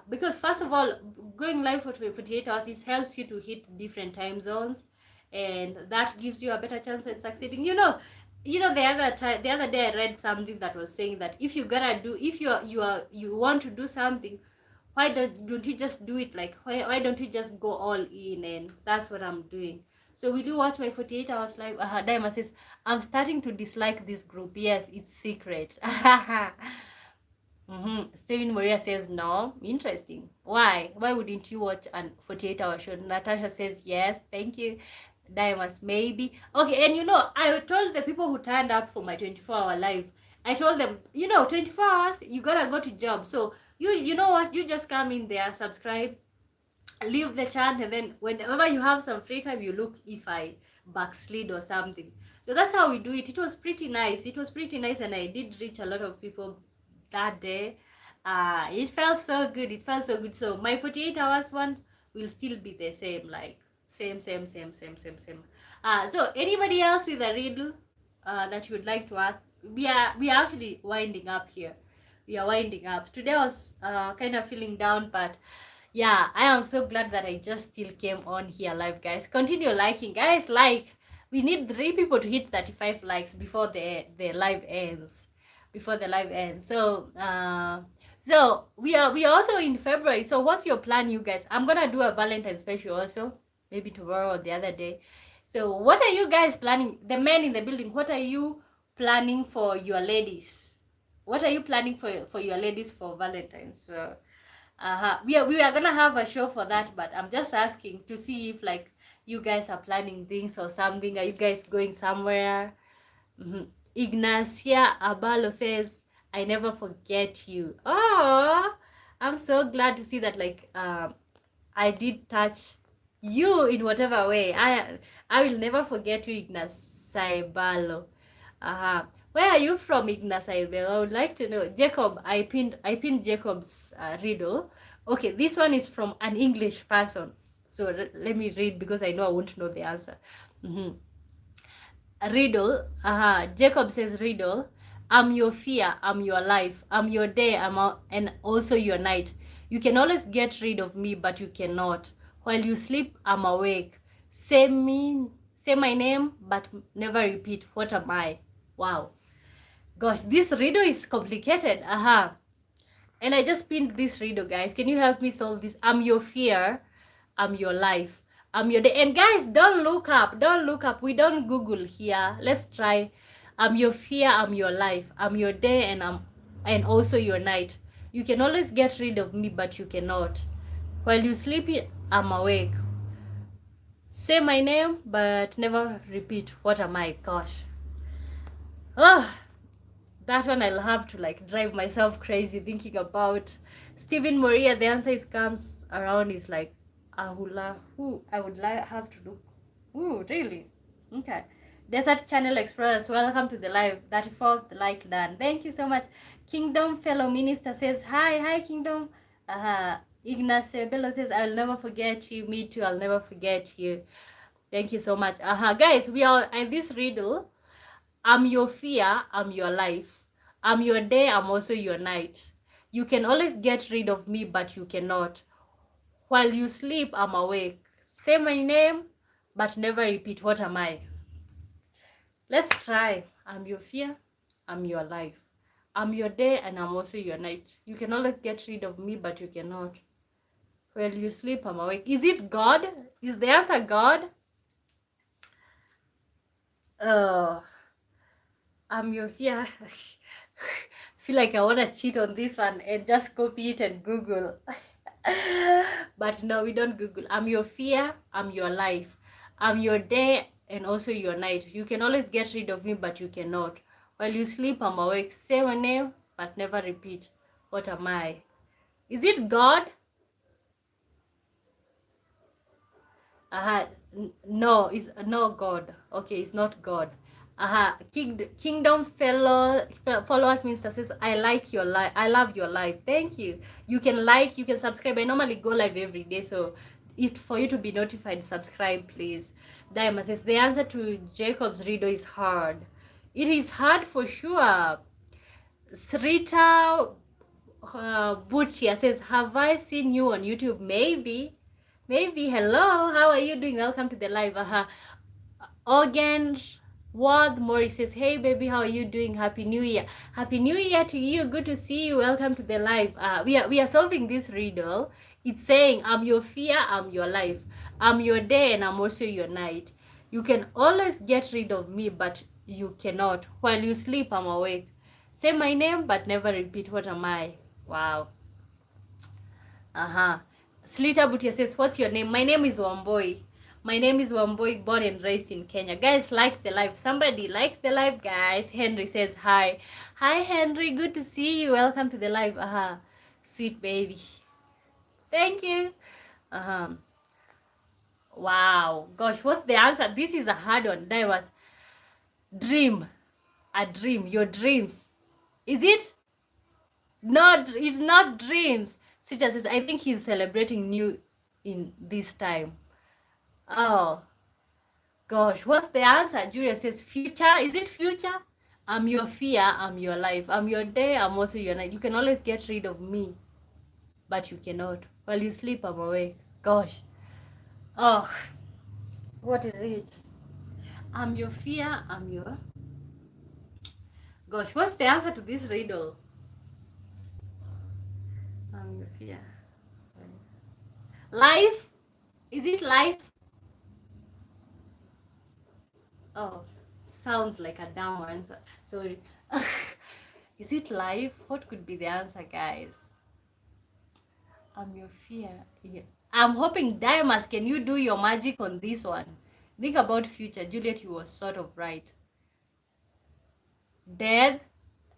because first of all, going live for 48 hours, it helps you to hit different time zones. And that gives you a better chance at succeeding. You know, the other day I read something that was saying that if you want to do something, why don't you just do it? Like, why don't you just go all in? And that's what I'm doing. So will you watch my 48 hours live? Diamond says, I'm starting to dislike this group. Yes, it's secret. Steven Moria says no. Interesting. Why wouldn't you watch a 48 hour show? Natasha says yes. Thank you. Diamonds, maybe. Okay, and you know, I told the people who turned up for my 24-hour live, I told them, you know, 24 hours, you gotta go to job. So you know what? You just come in there, subscribe, leave the chat, and then whenever you have some free time, you look if I backslid or something. So that's how we do it. It was pretty nice. It was pretty nice, and I did reach a lot of people that day. It felt so good. It felt so good. So my 48 hours one will still be the same, like same. So anybody else with a riddle that you would like to ask? We are actually winding up here. We are winding up. Today I was kind of feeling down, but yeah, I am so glad that I just still came on here live, guys. Continue liking, guys. Like, we need 3 people to hit 35 likes before the live ends. Before the live ends. So so we are also in February. So what's your plan, you guys? I'm gonna do a Valentine's special also, maybe tomorrow or the other day. So what are you guys planning? The men in the building, what are you planning for your ladies? What are you planning for your ladies for Valentine's? So we are gonna have a show for that, but I'm just asking to see if like you guys are planning things or something. Are you guys going somewhere? Ignacia Abalo says, I never forget you. Oh, I'm so glad to see that, like, I did touch you in whatever way. I will never forget you, Ignacia Abalo. Where are you from, Ignacia? I would like to know. Jacob, I pinned Jacob's riddle. Okay, this one is from an English person. So let me read because I know I won't know the answer. Riddle. Jacob says riddle. I'm your fear, I'm your life, I'm your day, and also your night. You can always get rid of me, but you cannot. While you sleep, I'm awake. Say my name, but never repeat. What am I? Wow. Gosh, this riddle is complicated. And I just pinned this riddle, guys. Can you help me solve this? I'm your fear, I'm your life, I'm your day. And guys, don't look up. We don't Google here. Let's try. I'm your fear, I'm your life, I'm your day, and also your night. You can always get rid of me, but you cannot. While you sleep, I'm awake. Say my name, but never repeat. What am I? Gosh. That one I'll have to like drive myself crazy thinking about. Stephen Moria, the answer comes around is like Ahula. I would have to look. Really? Okay. Desert Channel Express, welcome to the live. 34th like done. Thank you so much. Kingdom Fellow Minister says hi Kingdom. Ignace Bello says I'll never forget you. Me too, I'll never forget you. Thank you so much. Guys, we are at this riddle. I'm your fear, I'm your life. I'm your day, I'm also your night. You can always get rid of me, but you cannot. While you sleep, I'm awake. Say my name, but never repeat. What am I? Let's try. I'm your fear, I'm your life. I'm your day, and I'm also your night. You can always get rid of me, but you cannot. While you sleep, I'm awake. Is it God? Is the answer God? I'm your fear. Feel like I want to cheat on this one and just copy it and Google. But no, we don't Google. I'm your fear, I'm your life. I'm your day and also your night. You can always get rid of me, but you cannot. While you sleep, I'm awake. Say my name, but never repeat. What am I? Is it God? No, it's no God. Okay, it's not God. Kingdom followers minister says I like your life. I love your life. Thank you. You can like, you can subscribe. I normally go live every day, so for you to be notified, subscribe please. Diamond says the answer to Jacob's riddle is hard. It is hard for sure. Srita Butchia says, have I seen you on YouTube? Maybe. Hello, how are you doing? Welcome to the live. Organ Ward Morris says, hey baby, how are you doing? Happy New Year. Happy New Year to you. Good to see you. Welcome to the live. We are solving this riddle. It's saying, I'm your fear, I'm your life. I'm your day, and I'm also your night. You can always get rid of me, but you cannot. While you sleep, I'm awake. Say my name, but never repeat. What am I? Wow. Slita Butia says, what's your name? My name is Wamboi. My name is Wambui, born and raised in Kenya. Guys, like the live. Somebody like the live, guys. Henry says hi. Hi, Henry. Good to see you. Welcome to the live. Sweet baby. Thank you. Wow. Gosh, what's the answer? This is a hard one. That was dream. A dream. Your dreams. Is it? Not. It's not dreams. Sita says, I think he's celebrating new in this time. Oh. Gosh, what's the answer? Julia says, future. Is it future? I'm your fear. I'm your life. I'm your day. I'm also your night. You can always get rid of me, but you cannot. While you sleep, I'm awake. Gosh. Oh, what is it? I'm your fear. I'm your... Gosh, what's the answer to this riddle? I'm your fear. Life? Is it life? Oh, sounds like a dumb answer. Sorry. Is it life? What could be the answer, guys? I'm your fear. Yeah. I'm hoping Diamonds, can you do your magic on this one? Think about future. Juliet, you were sort of right. Death.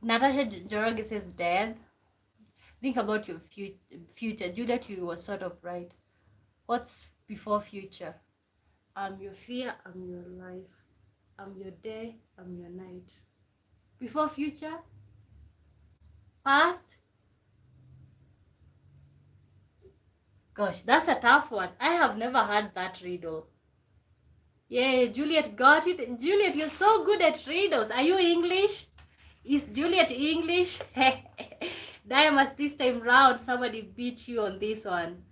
Natasha Joroge says death. Think about your future. Juliet, you were sort of right. What's before future? I'm your fear. I'm your life. I'm your day. I'm your night. Before future? Past? Gosh, that's a tough one. I have never heard that riddle. Yay, Juliet got it. Juliet, you're so good at riddles. Are you English? Is Juliet English? Diamonds, this time round, somebody beat you on this one.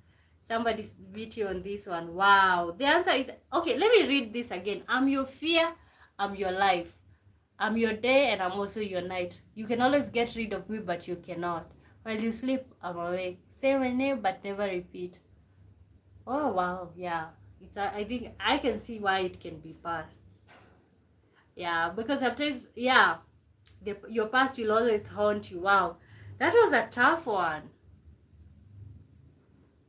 Somebody beat you on this one. Wow. The answer is... Okay, let me read this again. I'm your fear. I'm your life. I'm your day and I'm also your night. You can always get rid of me, but you cannot. While you sleep, I'm awake. Say my name, but never repeat. Oh, wow. Yeah. I think I can see why it can be past. Yeah, because sometimes, yeah, your past will always haunt you. Wow. That was a tough one.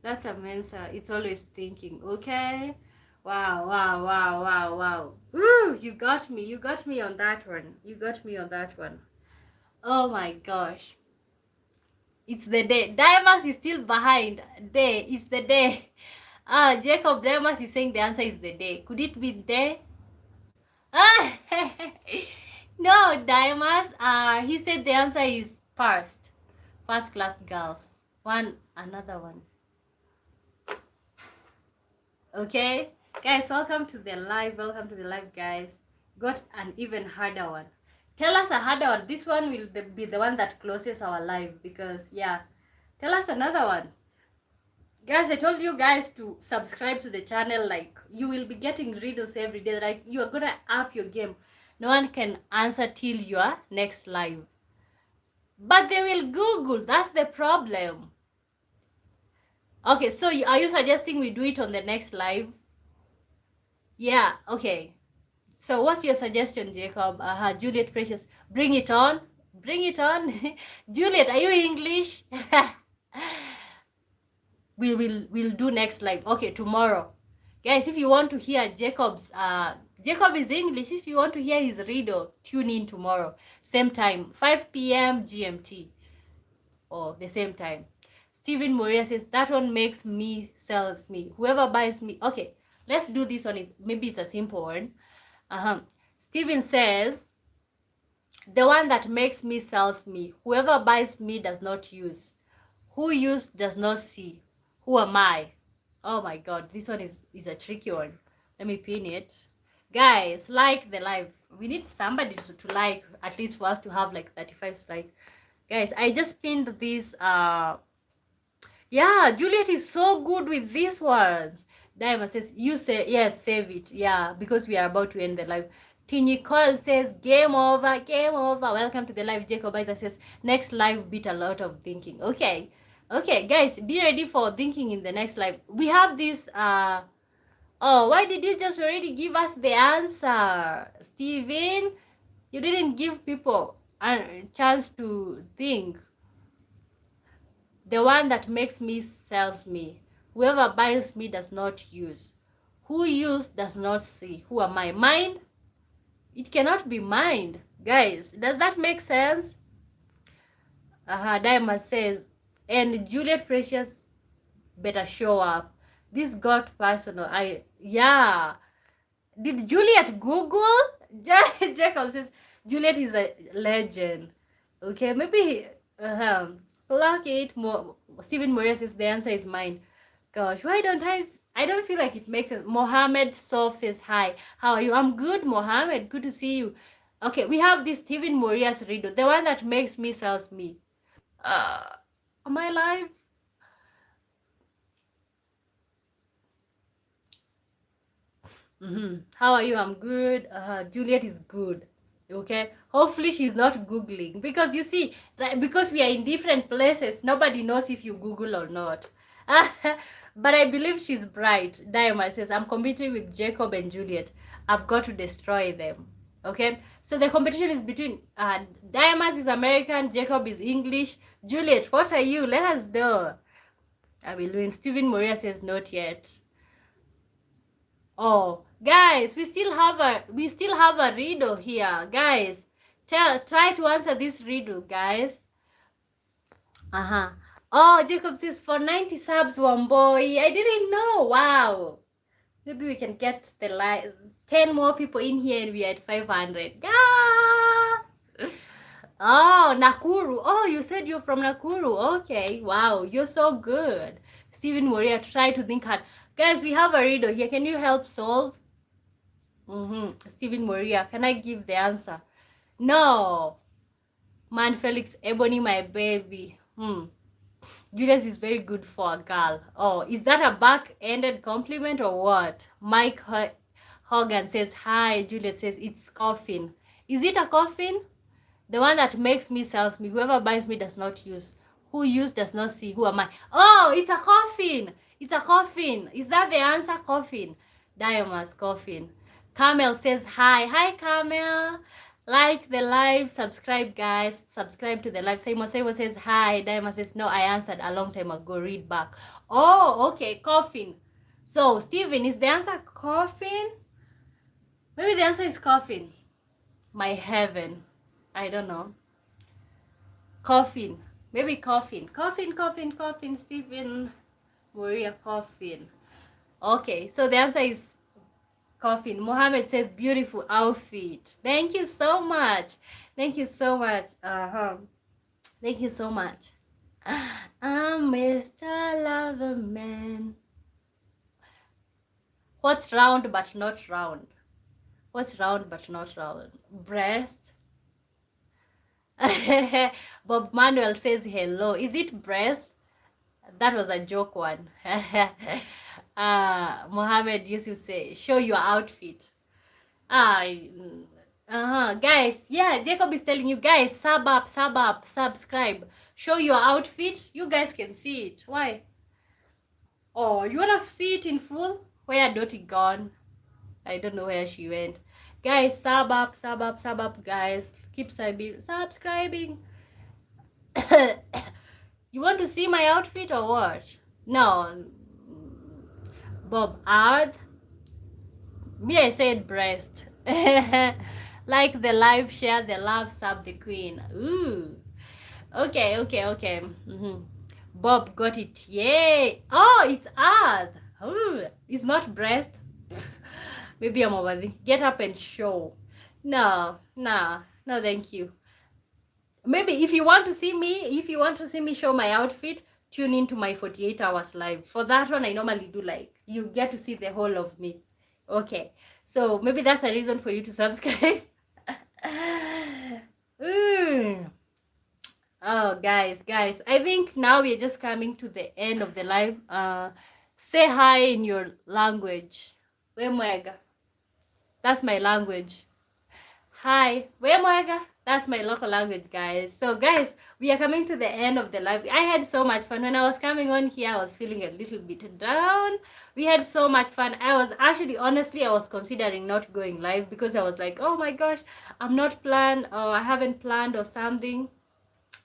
That's a Mensa. It's always thinking. Okay. Wow, wow, wow, wow, wow. Ooh, you got me. You got me on that one. You got me on that one. Oh my gosh. It's the day. Diamonds is still behind. Day. It's the day. Jacob Diamonds is saying the answer is the day. Could it be day? No, Diamonds. He said the answer is first. First class girls. Another one. Okay, guys, welcome to the live. Welcome to the live, guys. Got an even harder one. Tell us a harder one. This one will be the one that closes our live, because yeah. Tell us another one. Guys, I told you guys to subscribe to the channel. Like, you will be getting riddles every day. Like, you are gonna up your game. No one can answer till your next live. But they will Google. That's the problem. Okay, so are you suggesting we do it on the next live? Yeah, okay. So what's your suggestion, Jacob? Juliet Precious, bring it on. Bring it on. Juliet, are you English? We'll do next live. Okay, tomorrow. Guys, if you want to hear Jacob's Jacob is English. If you want to hear his riddle, tune in tomorrow. Same time, 5 p.m. GMT. Or the same time. Stephen Moria says, that one makes me, sells me. Whoever buys me. Okay, let's do this one. Maybe it's a simple one. Stephen says, the one that makes me sells me. Whoever buys me does not use. Who used does not see. Who am I? Oh my God, this one is a tricky one. Let me pin it. Guys, like the live. We need somebody to like, at least for us to have like 35 likes. Guys, I just pinned this. Yeah, Juliet is so good with these ones. Diamond says, you say, yes, save it. Yeah, because we are about to end the live. Tini Cole says, game over, game over. Welcome to the live. Jacob Isaac says, next live beat a lot of thinking. Okay. Okay, guys, be ready for thinking in the next live. We have this, oh, why did you just already give us the answer? Steven, you didn't give people a chance to think. The one that makes me sells me. Whoever buys me does not use. Who use does not see. Who am I? Mind? It cannot be mind. Guys, does that make sense? Diamond says, and Juliet Precious better show up. This got personal. Yeah. Did Juliet Google? Jacob says, Juliet is a legend. Okay, maybe, Pluck it. Stephen Moria says, the answer is mine. Gosh, why don't I don't feel like it makes sense. Mohammed Sof says, hi, how are you? I'm good, Mohammed. Good to see you. Okay, we have this Stephen Moria's riddle, the one that makes me sells me. Am I live? How are you? I'm good. Juliet is good. Okay, hopefully she's not googling, because you see, because we are in different places, nobody knows if you Google or not. But I believe she's bright. Diamond says, I'm competing with Jacob and Juliet. I've got to destroy them. Okay, so the competition is between Diamond is American, Jacob is English. Juliet, what are you? Let us know. I will win. Stephen Moria says, not yet. Oh, guys, we still have a riddle here, guys. Try to answer this riddle, guys. Oh, Jacob says, for 90 subs, one boy. I didn't know. Wow. Maybe we can get the 10 more people in here and we are at 500. Yeah. Oh, Nakuru. Oh, you said you're from Nakuru. Okay. Wow, you're so good. Stephen Moria, try to think hard. Guys, we have a riddle here. Can you help solve? Stephen Moria, can I give the answer? No. Man, Felix, Ebony, my baby. Julius is very good for a girl. Oh, is that a back-ended compliment or what? Mike Hogan says, hi. Juliet says, it's coffin. Is it a coffin? The one that makes me sells me. Whoever buys me does not use. Who use does not see. Who am I? Oh, it's a coffin. It's a coffin. Is that the answer? Coffin. Diamonds, coffin. Camel says, hi. Hi, Camel. Like the live. Subscribe, guys. Subscribe to the live. Simon says, hi. Diamond says, no, I answered a long time ago. Read back. Oh, okay. Coffin. So, Steven, is the answer coffin? Maybe the answer is coffin. My heaven. I don't know. Coffin. Maybe coffin. Coffin. Stephen Moria, coffin. Okay, so the answer is coffin. Mohammed says, beautiful outfit. Thank you so much. Thank you so much. Thank you so much. I'm Mr. Loverman. What's round but not round? What's round but not round? Breast. Bob Manuel says hello. Is it breast? That was a joke one. Mohammed used to say, show your outfit. Guys, yeah, Jacob is telling you guys, sub up, subscribe. Show your outfit. You guys can see it. Why? Oh, you wanna see it in full? Where Dottie gone? I don't know where she went. Guys, sub up, guys. Keep subscribing. You want to see my outfit or what? No. Bob Ard. Me, I said breast. Like the live, share the love, sub the queen. Ooh. Okay. Bob got it. Yay. Oh, it's Ard. Ooh. It's not breast. Maybe I'm over there. Get up and show. No, thank you. Maybe if you want to see me show my outfit, tune into my 48 hours live. For that one, I normally do you get to see the whole of me. Okay, so maybe that's a reason for you to subscribe. Oh, guys, I think now we're just coming to the end of the live. Say hi in your language. Wemwega. That's my language. Hi, Wemwega. That's my local language, guys. So, guys, we are coming to the end of the live. I had so much fun. When I was coming on here, I was feeling a little bit down. We had so much fun. I was actually, honestly, I was considering not going live because I was like, oh my gosh, I'm not planned or I haven't planned or something.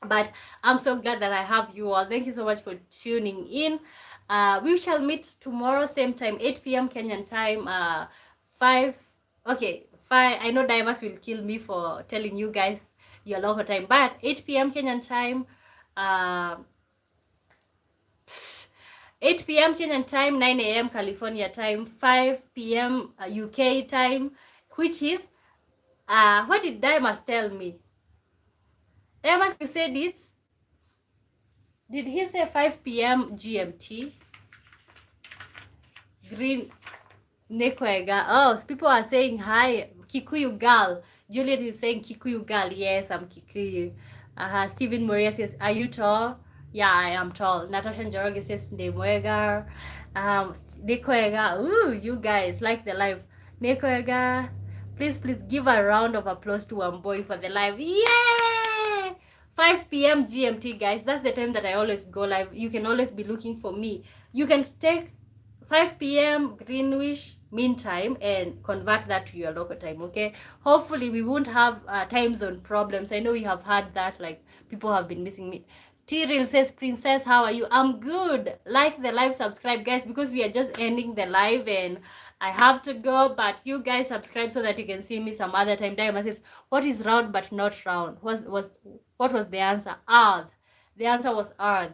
But I'm so glad that I have you all. Thank you so much for tuning in. We shall meet tomorrow, same time, 8 p.m. Kenyan time, 5. Okay, 5. I know Dimas will kill me for telling you guys your local time, but 8 p.m. Kenyan time, uh, 8 p.m. Kenyan time, 9 a.m. California time, 5 p.m. UK time, which is, what did Dimas tell me? Dimas, you said it's, did he say 5 p.m. GMT? Green Nekwega. Oh, people are saying hi. Kikuyu girl. Juliet is saying Kikuyu girl. Yes, I'm Kikuyu. Stephen Moria says, are you tall? Yeah, I am tall. Natasha Njoroge says, Nemwega. Nekwega. Ooh, you guys like the live. Nekwega. Please give a round of applause to Wamboi for the live. Yay! 5 p.m. GMT, guys. That's the time that I always go live. You can always be looking for me. You can take 5 p.m. Greenwich Mean Time and convert that to your local time, okay? Hopefully we won't have time zone problems. I know we have had that, like people have been missing me. Tyrell says, Princess, how are you? I'm good. Like the live, subscribe, guys, because we are just ending the live and I have to go, but you guys subscribe so that you can see me some other time. Diamond says, what is round but not round? What was the answer? Earth. The answer was Earth.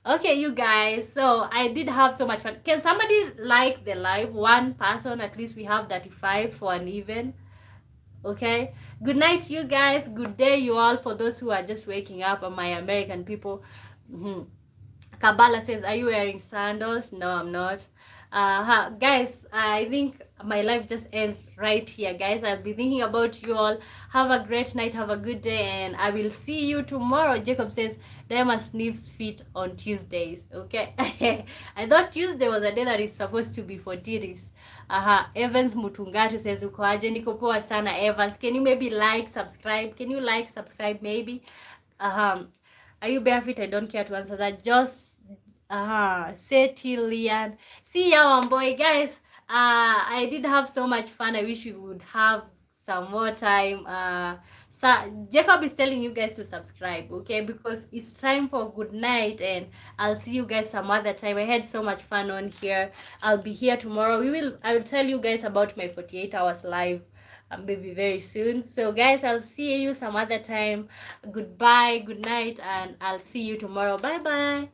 Okay, you guys, so I did have so much fun. Can somebody like the live? One person, at least we have 35 for an even. Okay, good night, you guys. Good day, you all, for those who are just waking up, my American people. Kabbalah says, are you wearing sandals? No, I'm not. Guys, I think my life just ends right here, guys. I'll be thinking about you all. Have a great night, have a good day, and I will see you tomorrow. Jacob says, Diamond sniffs feet on Tuesdays. Okay. I thought Tuesday was a day that is supposed to be for Tiris. Evans Mutungatu says, ukoaje? Niko poa sana, Evans. Can you maybe like, subscribe? Can you like, subscribe, maybe? Are you barefoot? I don't care to answer that. Just say till Lian. See ya, boy, guys. I did have so much fun. I wish we would have some more time. So Jacob is telling you guys to subscribe, okay? Because it's time for good night, and I'll see you guys some other time. I had so much fun on here. I'll be here tomorrow. I will tell you guys about my 48 hours live maybe very soon. So guys, I'll see you some other time. Goodbye, good night, and I'll see you tomorrow. Bye bye.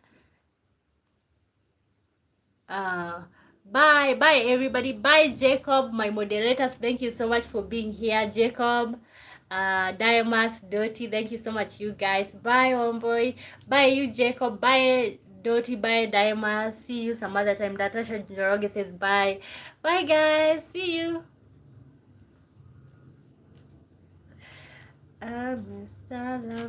Bye everybody. Bye Jacob, my moderators. Thank you so much for being here. Jacob, Diamas, Dotty, thank you so much, you guys. Bye homeboy. Bye you Jacob. Bye Dotty. Bye Diamas. See you some other time. Natasha Njoroge says bye. Bye guys. See you. Mr. Love.